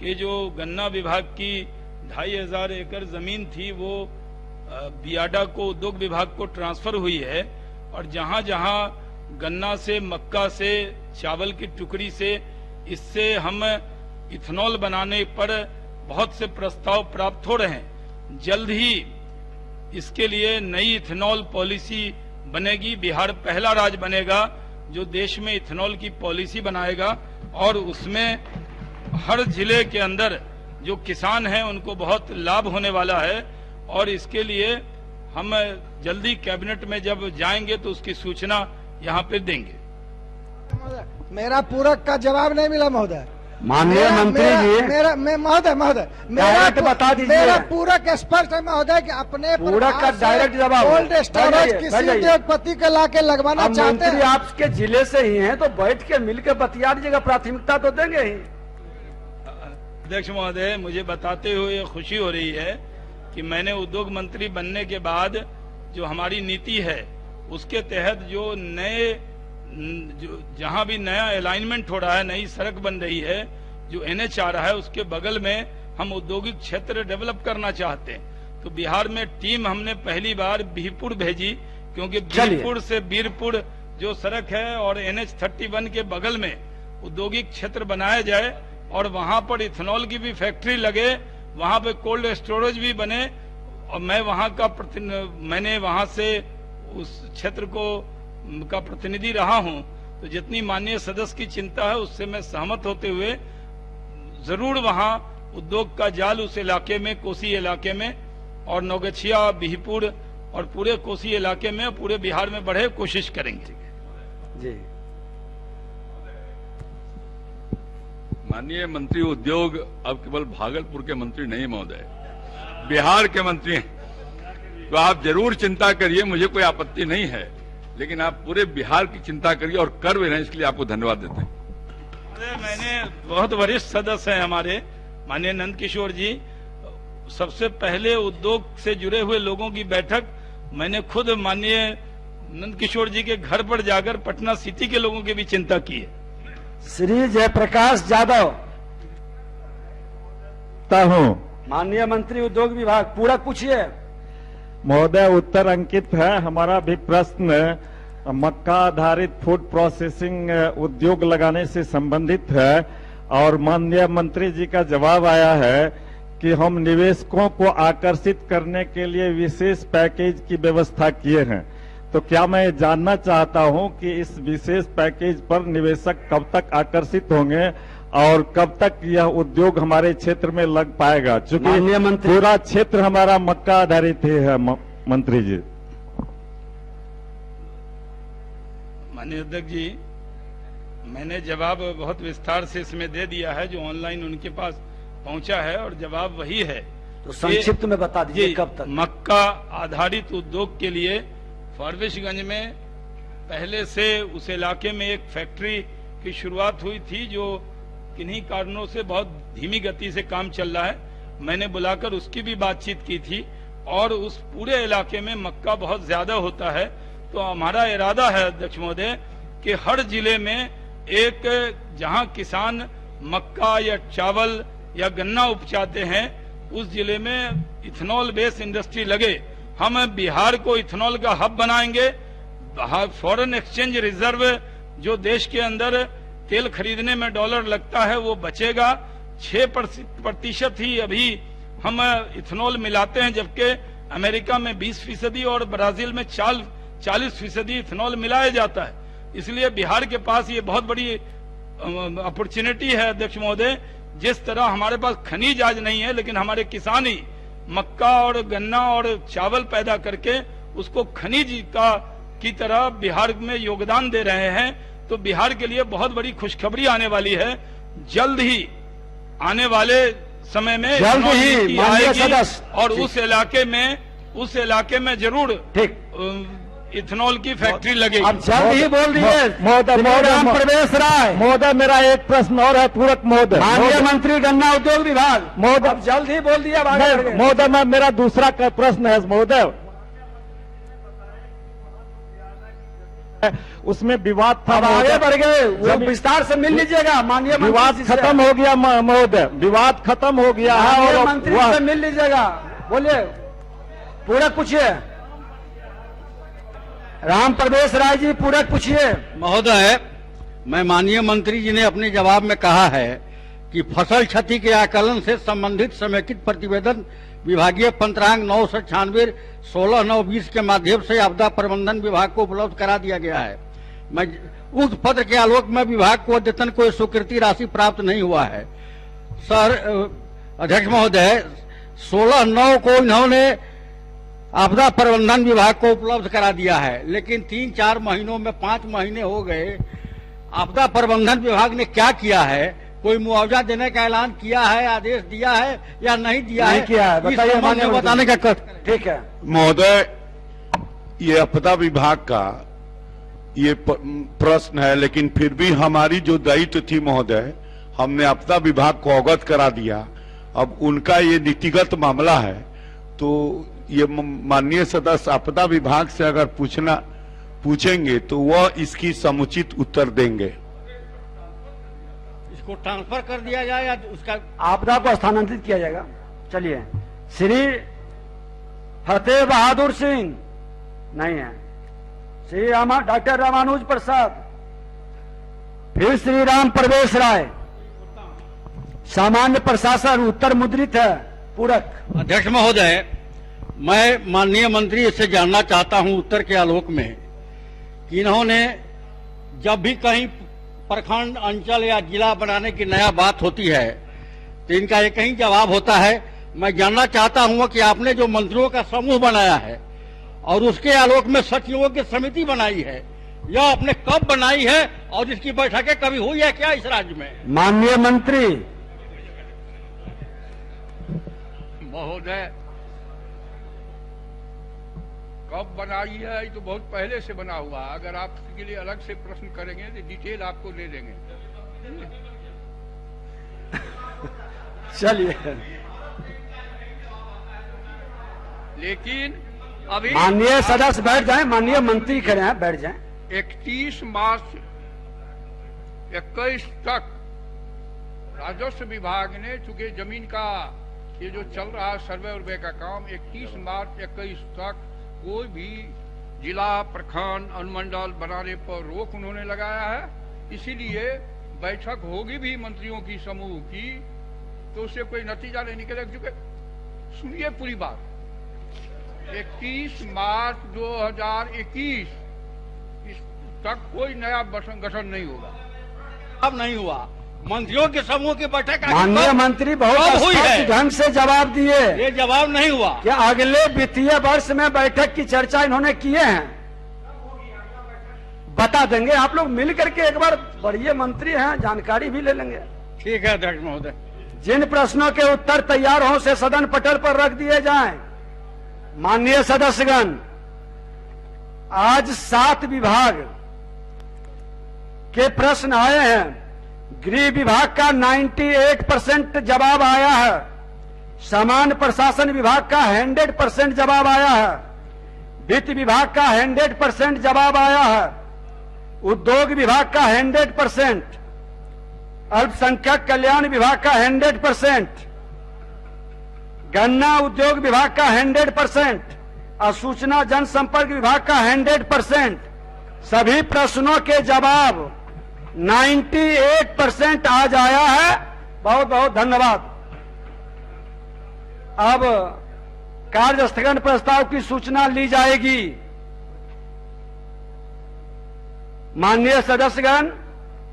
कि जो गन्ना विभाग की 2500 एकड़ जमीन थी वो बियाडा को उद्योग विभाग को ट्रांसफर हुई है और जहां जहां गन्ना से, मक्का से, चावल की टुकड़ी से, इससे हम इथेनॉल बनाने पर बहुत से प्रस्ताव प्राप्त हो रहे हैं। जल्द ही इसके लिए नई इथेनॉल पॉलिसी बनेगी। बिहार पहला राज्य बनेगा जो देश में इथेनॉल की पॉलिसी बनाएगा और उसमें हर जिले के अंदर जो किसान हैं उनको बहुत लाभ होने वाला है और इसके लिए हम जल्दी कैबिनेट में जब जाएंगे तो उसकी सूचना यहाँ पे देंगे। मेरा पूरक का जवाब नहीं मिला महोदय। माननीय मंत्री जी, महोदय बता दीजिए। मेरा पूरक स्पष्ट है महोदय कि अपने पूरक का डायरेक्ट जवाब कोल्ड स्टोरेज किसी उद्योगपति के लाके लगवाना चाहते हैं। मंत्री आपके जिले से ही हैं तो बैठ के मिलकर बतिया दीजिएगा, प्राथमिकता तो देंगे ही। अध्यक्ष महोदय, मुझे बताते हुए खुशी हो रही है कि मैंने उद्योग मंत्री बनने के बाद जो हमारी नीति है उसके तहत जो जहां भी नया अलाइनमेंट हो रहा है, नई सड़क बन रही है, जो NH आ रहा है उसके बगल में हम औद्योगिक क्षेत्र डेवलप करना चाहते हैं। तो बिहार में टीम हमने पहली बार बीरपुर भेजी क्योंकि बीरपुर से बीरपुर जो सड़क है और NH 31 के बगल में औद्योगिक क्षेत्र बनाया जाए और वहां पर इथेनॉल की भी फैक्ट्री लगे, वहां पे कोल्ड स्टोरेज भी बने और मैंने वहां से उस क्षेत्र का प्रतिनिधि रहा हूं। तो जितनी माननीय सदस्य की चिंता है उससे मैं सहमत होते हुए जरूर वहां उद्योग का जाल उस इलाके में, कोसी इलाके में और नौगछिया, बिहपुर और पूरे कोसी इलाके में, पूरे बिहार में बढ़े कोशिश करेंगे। जी माननीय मंत्री उद्योग अब केवल भागलपुर के मंत्री नहीं महोदय, बिहार के मंत्री हैं। तो आप जरूर चिंता करिए, मुझे कोई आपत्ति नहीं है, लेकिन आप पूरे बिहार की चिंता करिए और कर भी रहे हैं, इसके लिए आपको धन्यवाद देते हैं। मैंने बहुत वरिष्ठ सदस्य हैं हमारे माननीय नंद किशोर जी, सबसे पहले उद्योग से जुड़े हुए लोगों की बैठक मैंने खुद माननीय नंद किशोर जी के घर पर जाकर पटना सिटी के लोगों की भी चिंता की है। श्री जयप्रकाश यादव माननीय मंत्री उद्योग विभाग, पूरक पूछिए। महोदय उत्तर अंकित है। हमारा भी प्रश्न मक्का आधारित फूड प्रोसेसिंग उद्योग लगाने से संबंधित है और माननीय मंत्री जी का जवाब आया है कि हम निवेशकों को आकर्षित करने के लिए विशेष पैकेज की व्यवस्था किए हैं। तो क्या मैं जानना चाहता हूं कि इस विशेष पैकेज पर निवेशक कब तक आकर्षित होंगे और कब तक यह उद्योग हमारे क्षेत्र में लग पाएगा, क्योंकि पूरा क्षेत्र हमारा मक्का आधारित ही है। मंत्री जी। माननीय अध्यक्ष जी, मैंने जवाब बहुत विस्तार से इसमें दे दिया है, जो ऑनलाइन उनके पास पहुंचा है, और जवाब वही है। तो संक्षिप्त में बता दीजिए कब तक। मक्का आधारित उद्योग के लिए फारबिसगंज में पहले से उस इलाके में एक फैक्ट्री की शुरुआत हुई थी, जो किन्हीं कारणों से बहुत धीमी गति से काम चल रहा है। मैंने बुलाकर उसकी भी बातचीत की थी, और उस पूरे इलाके में मक्का बहुत ज्यादा होता है। तो हमारा इरादा है अध्यक्ष महोदय कि हर जिले में एक जहां किसान मक्का या चावल या गन्ना उपजाते हैं, उस जिले में इथेनॉल बेस्ड इंडस्ट्री लगे। हम बिहार को इथेनॉल का हब बनाएंगे। फॉरेन एक्सचेंज रिजर्व जो देश के अंदर तेल खरीदने में डॉलर लगता है वो बचेगा। 6% ही अभी हम इथेनॉल मिलाते हैं, जबकि अमेरिका में 20% और ब्राजील में 40% इथेनॉल मिलाया जाता है। इसलिए बिहार के पास ये बहुत बड़ी अपॉर्चुनिटी है अध्यक्ष महोदय। जिस तरह हमारे पास खनिज आज नहीं है, लेकिन हमारे किसान ही मक्का और गन्ना और चावल पैदा करके उसको खनिज की तरह बिहार में योगदान दे रहे हैं। तो बिहार के लिए बहुत बड़ी खुशखबरी आने वाली है। जल्द ही आने वाले समय में आएगी, और उस इलाके में जरूर इथेनॉल की फैक्ट्री लगेगी। अब जल्द ही बोल दिए प्रवेश राय महोदय, मेरा एक प्रश्न और है पूरक महोदय। माननीय मंत्री गन्ना उद्योग विभाग महोदय, अब जल्द ही बोल दिया महोदय। मैं मेरा दूसरा प्रश्न है महोदय, उसमें विवाद था। आगे बढ़ गए, वो विस्तार से मिल लीजिएगा। माननीय विवाद खत्म हो गया महोदय, विवाद खत्म हो गया है और मंत्री से मिल लीजिएगा। बोलिए, पूरक पूछिए। राम प्रवेश राय जी पूरक पूछिए। महोदय, मैं माननीय मंत्री जी ने अपने जवाब में कहा है कि फसल क्षति के आकलन से संबंधित समेकित प्रतिवेदन विभागीय पंत्रांग 996 16/9/20 के माध्यम से आपदा प्रबंधन विभाग को उपलब्ध करा दिया गया है। मैं उस पत्र के आलोक में विभाग को अद्यतन कोई स्वीकृति राशि प्राप्त नहीं हुआ है। सर अध्यक्ष महोदय, 16/9 को इन्होंने आपदा प्रबंधन विभाग को उपलब्ध करा दिया है, लेकिन 3-4 महीनों में 5 महीने हो गए। आपदा प्रबंधन विभाग ने क्या किया है? कोई मुआवजा देने का ऐलान किया है, आदेश दिया है या नहीं दिया है? किया है, बताइए। बताने का ठीक है महोदय, ये आपदा विभाग का ये प्रश्न है, लेकिन फिर भी हमारी जो दायित्व थी महोदय, हमने आपदा विभाग को अवगत करा दिया। अब उनका ये नीतिगत मामला है, तो ये माननीय सदस्य आपदा विभाग से अगर पूछेंगे तो वह इसकी समुचित उत्तर देंगे। इसको ट्रांसफर कर दिया जाए या उसका आपदा को स्थानांतरित किया जाएगा। चलिए, श्री फतेह बहादुर सिंह नहीं है, श्री डॉक्टर रामानुज प्रसाद, फिर श्री राम प्रवेश राय, सामान्य प्रशासन उत्तर मुद्रित है। पूरक। अध्यक्ष महोदय, मैं माननीय मंत्री से जानना चाहता हूं उत्तर के आलोक में कि इन्होंने जब भी कहीं प्रखंड, अंचल या जिला बनाने की नया बात होती है तो इनका एक ही जवाब होता है। मैं जानना चाहता हूं कि आपने जो मंत्रियों का समूह बनाया है और उसके आलोक में सचिवों की समिति बनाई है, यह आपने कब बनाई है और इसकी बैठकें कभी हुई है क्या इस राज्य में? माननीय मंत्री महोदय, कब बनाई है ये तो बहुत पहले से बना हुआ। अगर आप इसके लिए अलग से प्रश्न करेंगे तो डिटेल आपको दे देंगे। चलिए, लेकिन अभी माननीय सदस्य बैठ जाएं, माननीय मंत्री खड़े हैं, बैठ जाएं। 31 मार्च 21 तक राजस्व विभाग ने, चूंकि जमीन का ये जो चल रहा है सर्वे उर्वे का काम 31 मार्च 21 तक कोई भी जिला प्रखंड अनुमंडल बनाने पर रोक उन्होंने लगाया है। इसीलिए बैठक होगी भी मंत्रियों की समूह की तो उससे कोई नतीजा नहीं निकलेगा। क्योंकि सुनिए पूरी बात, 31 मार्च 2021 तक कोई नया गठन नहीं होगा। अब नहीं हुआ, मंत्रियों के समूह की बैठक माननीय मंत्री बहुत हुई है, स्पष्ट ढंग से जवाब दिए। ये जवाब नहीं हुआ। क्या अगले वित्तीय वर्ष में बैठक की चर्चा इन्होंने किए हैं? बता देंगे। आप लोग मिल करके एक बार, बड़े मंत्री हैं, जानकारी भी ले लेंगे। ठीक है अध्यक्ष महोदय। जिन प्रश्नों के उत्तर तैयार हों से सदन पटल पर रख दिए जाएं। माननीय सदस्यगण, आज 7 विभाग के प्रश्न आए हैं। गृह विभाग का 98% जवाब आया है। सामान्य प्रशासन विभाग का 100% जवाब आया है। वित्त विभाग का 100% जवाब आया है। उद्योग विभाग का 100%, अल्पसंख्यक कल्याण विभाग का 100%, गन्ना उद्योग विभाग का 100% और सूचना जनसंपर्क विभाग का 100%। सभी प्रश्नों के जवाब 98% आज आया है। बहुत बहुत धन्यवाद। अब कार्य स्थगन प्रस्ताव की सूचना ली जाएगी। माननीय सदस्यगण,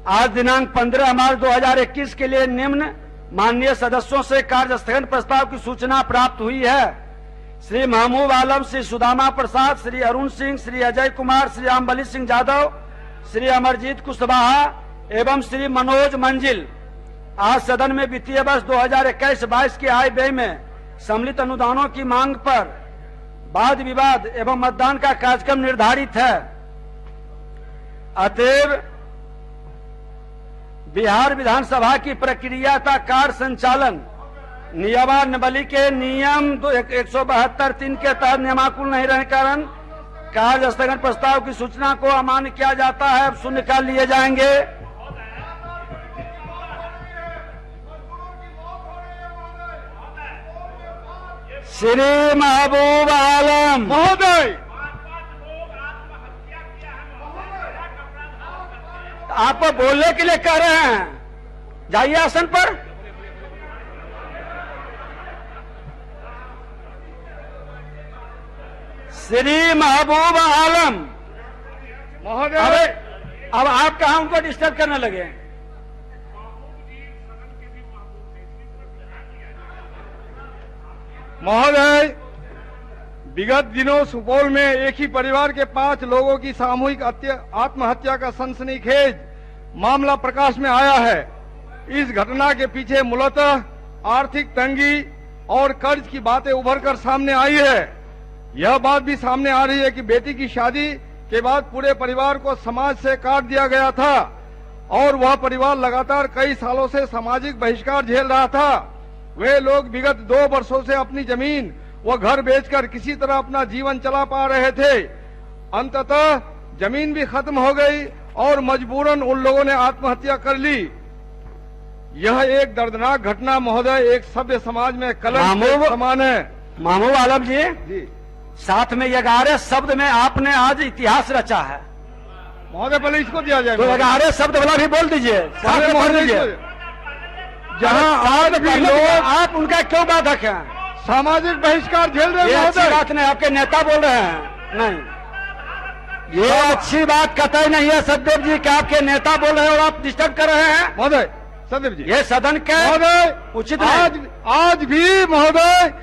आज दिनांक 15 मार्च 2021 के लिए निम्न माननीय सदस्यों से कार्य स्थगन प्रस्ताव की सूचना प्राप्त हुई है। श्री महमूद आलम, श्री सुदामा प्रसाद, श्री अरुण सिंह, श्री अजय कुमार, श्री रामबली सिंह यादव, श्री अमरजीत कुशवाहा एवं श्री मनोज मंजिल आज सदन में वित्तीय वर्ष 2021-22 के आय व्यय में सम्मिलित अनुदानों की मांग पर वाद विवाद एवं मतदान का कार्यक्रम निर्धारित है। अतएव बिहार विधानसभा की प्रक्रिया का कार्य संचालन नियमावली के नियम 172(3) के तहत नियमानुकूल नहीं रहने के कारण कार्य स्थगन प्रस्ताव की सूचना को अमान्य किया जाता है। अब शून्यकाल लिए जाएंगे। श्री महबूब आलम महोदय, आप बोलने के लिए कह रहे हैं, जाइए आसन पर। श्री महबूब आलम महोदय, अब आप कहा उनको डिस्टर्ब करने लगे? महोदय, विगत दिनों सुपौल में एक ही परिवार के 5 लोगों की सामूहिक आत्महत्या का सनसनीखेज मामला प्रकाश में आया है। इस घटना के पीछे मूलतः आर्थिक तंगी और कर्ज की बातें उभरकर सामने आई है। यह बात भी सामने आ रही है कि बेटी की शादी के बाद पूरे परिवार को समाज से काट दिया गया था और वह परिवार लगातार कई सालों से सामाजिक बहिष्कार झेल रहा था। वे लोग विगत 2 वर्षों से अपनी जमीन व घर बेचकर किसी तरह अपना जीवन चला पा रहे थे। अंततः जमीन भी खत्म हो गई और मजबूरन उन लोगों ने आत्महत्या कर ली। यह एक दर्दनाक घटना महोदय एक सभ्य समाज में कलंक के समान है। महमूद आलम जी, साथ में 11 शब्द में आपने आज इतिहास रचा है। महोदय पहले इसको दिया जाए, तो 11 शब्द वाला भी बोल दीजिए। जहां आज भी लोग, आप उनका क्यों बाधक हैं? सामाजिक बहिष्कार झेल रहे हैं। अच्छी बात नहीं, आपके नेता बोल रहे हैं। नहीं, ये अच्छी बात कतई नहीं है सददेव जी कि आपके नेता बोल रहे हैं और आप डिस्टर्ब कर रहे हैं। महोदय सददेव जी, ये सदन के महोदय उचित आज भी महोदय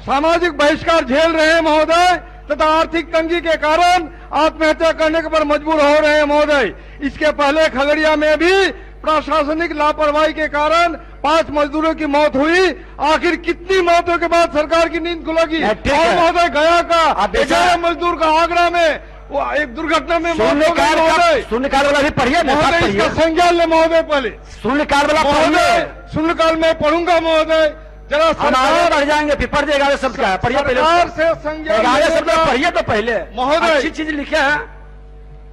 सामाजिक बहिष्कार झेल रहे हैं महोदय, तथा आर्थिक तंगी के कारण आत्महत्या करने के पर मजबूर हो रहे हैं महोदय। इसके पहले खगड़िया में भी प्रशासनिक लापरवाही के कारण 5 मजदूरों की मौत हुई। आखिर कितनी मौतों के बाद सरकार की नींद खुलेगी? और महोदय गया का 11 मजदूर का आगरा में वो एक दुर्घटना में शून्यकाल वाला भी पढ़िए महोदय, इसका संज्ञान ले महोदय। पहले शून्यकाल वाला महोदय, शून्यकाल में पढ़ूंगा महोदय। जरा सरकार बढ़ जाएंगे। फिर पढ़ 11 शब्द का है, पढ़िए पहले। 11 शब्द पढ़िए तो पहले महोदय। अच्छी चीज लिखे हैं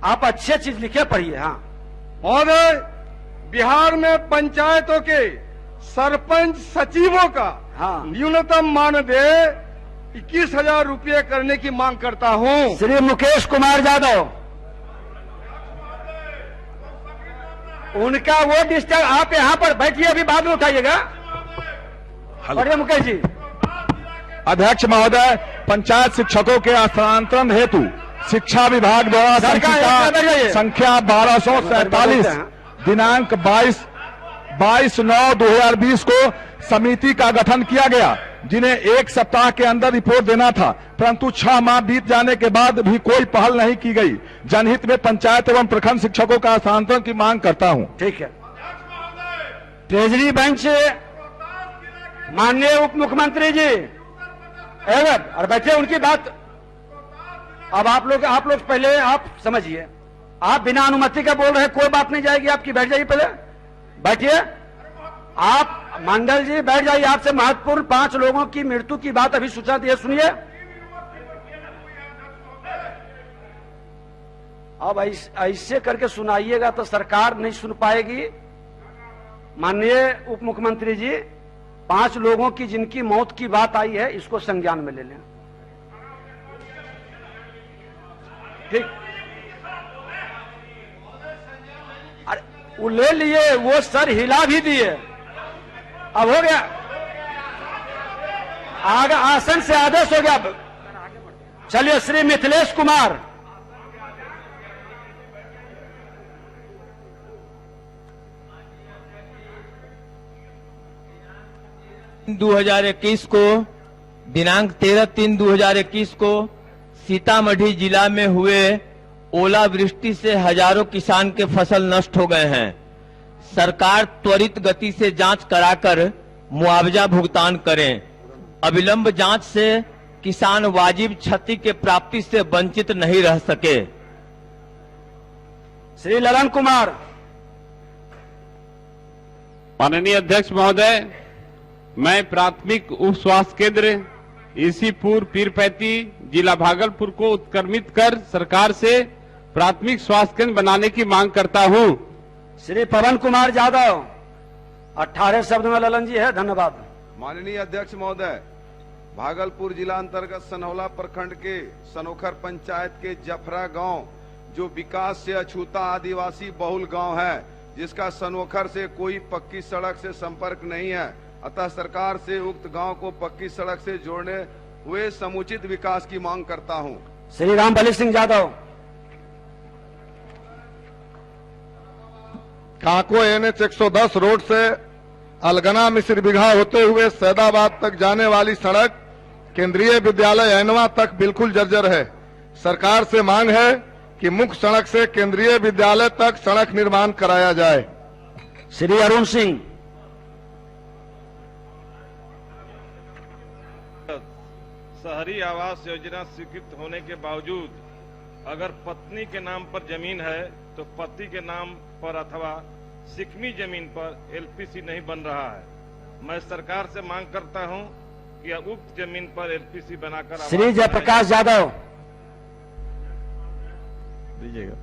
आप, अच्छी चीज लिखे, पढ़िए। हाँ महोदय, बिहार में पंचायतों के सरपंच सचिवों का न्यूनतम मानदेय 21,000 रुपये करने की मांग करता हूं। श्री मुकेश कुमार यादव, उनका वो डिस्टर्ब, आप यहाँ पर बैठिए, अभी बाद में उठाइएगा। बढ़िया मुकेश जी। अध्यक्ष महोदय, पंचायत शिक्षकों के स्थानांतरण हेतु शिक्षा विभाग द्वारा संचिता संख्या 1247 दिनांक 22/9/2020 को समिति का गठन किया गया, जिन्हें 1 सप्ताह के अंदर रिपोर्ट देना था, परंतु 6 माह बीत जाने के बाद भी कोई पहल नहीं की गई। जनहित में पंचायत एवं प्रखंड शिक्षकों का स्थानांतरण की मांग करता हूं। ठीक है। ट्रेजरी बेंच, माननीय उप मुख्यमंत्री जी और बैठे, उनकी बात। अब आप लोग पहले आप समझिए, आप बिना अनुमति का बोल रहे हैं, कोई बात नहीं जाएगी आपकी। बैठ जाइए, पहले बैठिए। आप मंडल जी बैठ जाइए। आपसे महत्वपूर्ण 5 लोगों की मृत्यु की बात अभी सूचना दी है, सुनिए। अब ऐसे करके सुनाइएगा तो सरकार नहीं सुन पाएगी। माननीय उप मुख्यमंत्री जी, 5 लोगों की जिनकी मौत की बात आई है, इसको संज्ञान में ले लें। ठीक, अरे वो ले लिए, वो सर हिला भी दिए। अब हो गया, आगे आसन से आदेश हो गया। चलिए, श्री मिथिलेश कुमार। दिन 2021 को, दिनांक 13/3/2021 को सीतामढ़ी जिला में हुए ओलावृष्टि से हजारों किसान के फसल नष्ट हो गए हैं। सरकार त्वरित गति से जांच कराकर मुआवजा भुगतान करें। अविलंब जांच से किसान वाजिब क्षति के प्राप्ति से वंचित नहीं रह सके। श्री ललन कुमार। माननीय अध्यक्ष महोदय, मैं प्राथमिक उप स्वास्थ्य केंद्र ईसीपुर पीरपैती जिला भागलपुर को उत्क्रमित कर सरकार से प्राथमिक स्वास्थ्य केंद्र बनाने की मांग करता हूं। श्री पवन कुमार यादव। 18 शब्द में ललन जी है, धन्यवाद। माननीय अध्यक्ष महोदय, भागलपुर जिला अंतर्गत सनहौला प्रखंड के सनोखर पंचायत के जफरा गांव, जो विकास से अछूता आदिवासी बहुल गांव है, जिसका सनोखर से कोई पक्की सड़क से संपर्क नहीं है, अतः सरकार से उक्त गांव को पक्की सड़क से जोड़ने हुए समुचित विकास की मांग करता हूं। श्री रामबली सिंह यादव। काको NH 110 रोड से अलगना मिश्र बिघा होते हुए सैदाबाद तक जाने वाली सड़क केंद्रीय विद्यालय ऐनवा तक बिल्कुल जर्जर है। सरकार से मांग है कि मुख्य सड़क से केंद्रीय विद्यालय तक सड़क निर्माण कराया जाए। श्री अरुण सिंह। शहरी आवास योजना स्वीकृत होने के बावजूद अगर पत्नी के नाम पर जमीन है तो पति के नाम पर अथवा सिकमी जमीन पर LPC नहीं बन रहा है। मैं सरकार से मांग करता हूं कि उक्त जमीन पर LPC बनाकर। श्री जयप्रकाश यादव। दीजिएगा।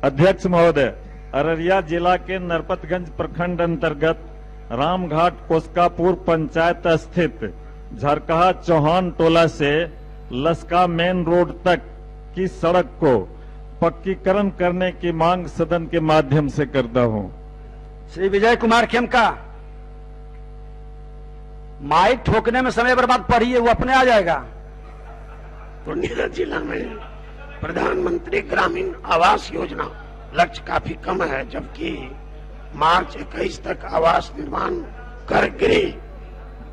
अध्यक्ष महोदय, अररिया जिला के नरपतगंज प्रखंड अंतर्गत रामघाट कोसकापुर पंचायत स्थित झरकहा चौहान टोला से लस्का मेन रोड तक की सड़क को पक्कीकरण करने की मांग सदन के माध्यम से करता हूं। श्री विजय कुमार खेमका। माइक ठोकने में समय बर्बाद पड़िए, वो अपने आ जाएगा। पूर्णिया जिला में प्रधानमंत्री ग्रामीण आवास योजना लक्ष्य काफी कम है, जबकि मार्च 21 तक आवास निर्माण कर गिरे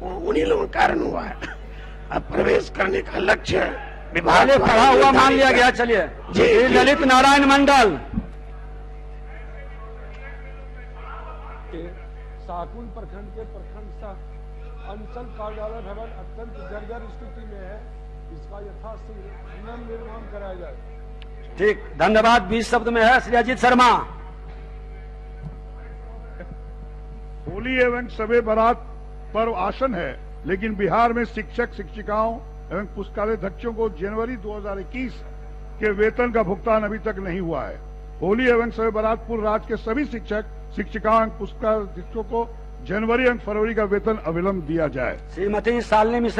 वो उन्हीं लोगों के कारण हुआ है। अब प्रवेश करने का लक्ष्य विभाग पढ़ा हुआ मान लिया गया। चलिए, जी ललित नारायण मंडल। साकुल प्रखंड के प्रखंड अंचल कार्यालय भवन अत्यंत जर्जर स्थिति में है, इसका यथाशीघ्र पुनर्निर्माण कराया जाए। ठीक, धन्यवाद। 20 शब्द में है श्री अजीत शर्मा। होली एवं शबे बारात पर्व आसन है, लेकिन बिहार में शिक्षक शिक्षिकाओं एवं पुस्तकालयाध्यक्षों को जनवरी 2021 के वेतन का भुगतान अभी तक नहीं हुआ है। होली एवं शबे बारात पूर्व राज्य के सभी शिक्षक शिक्षिकाओं एवं पुस्तकालयाध्यक्षों को जनवरी एवं फरवरी का वेतन अविलंब दिया जाए। श्रीमती शालिनी मिश्रा।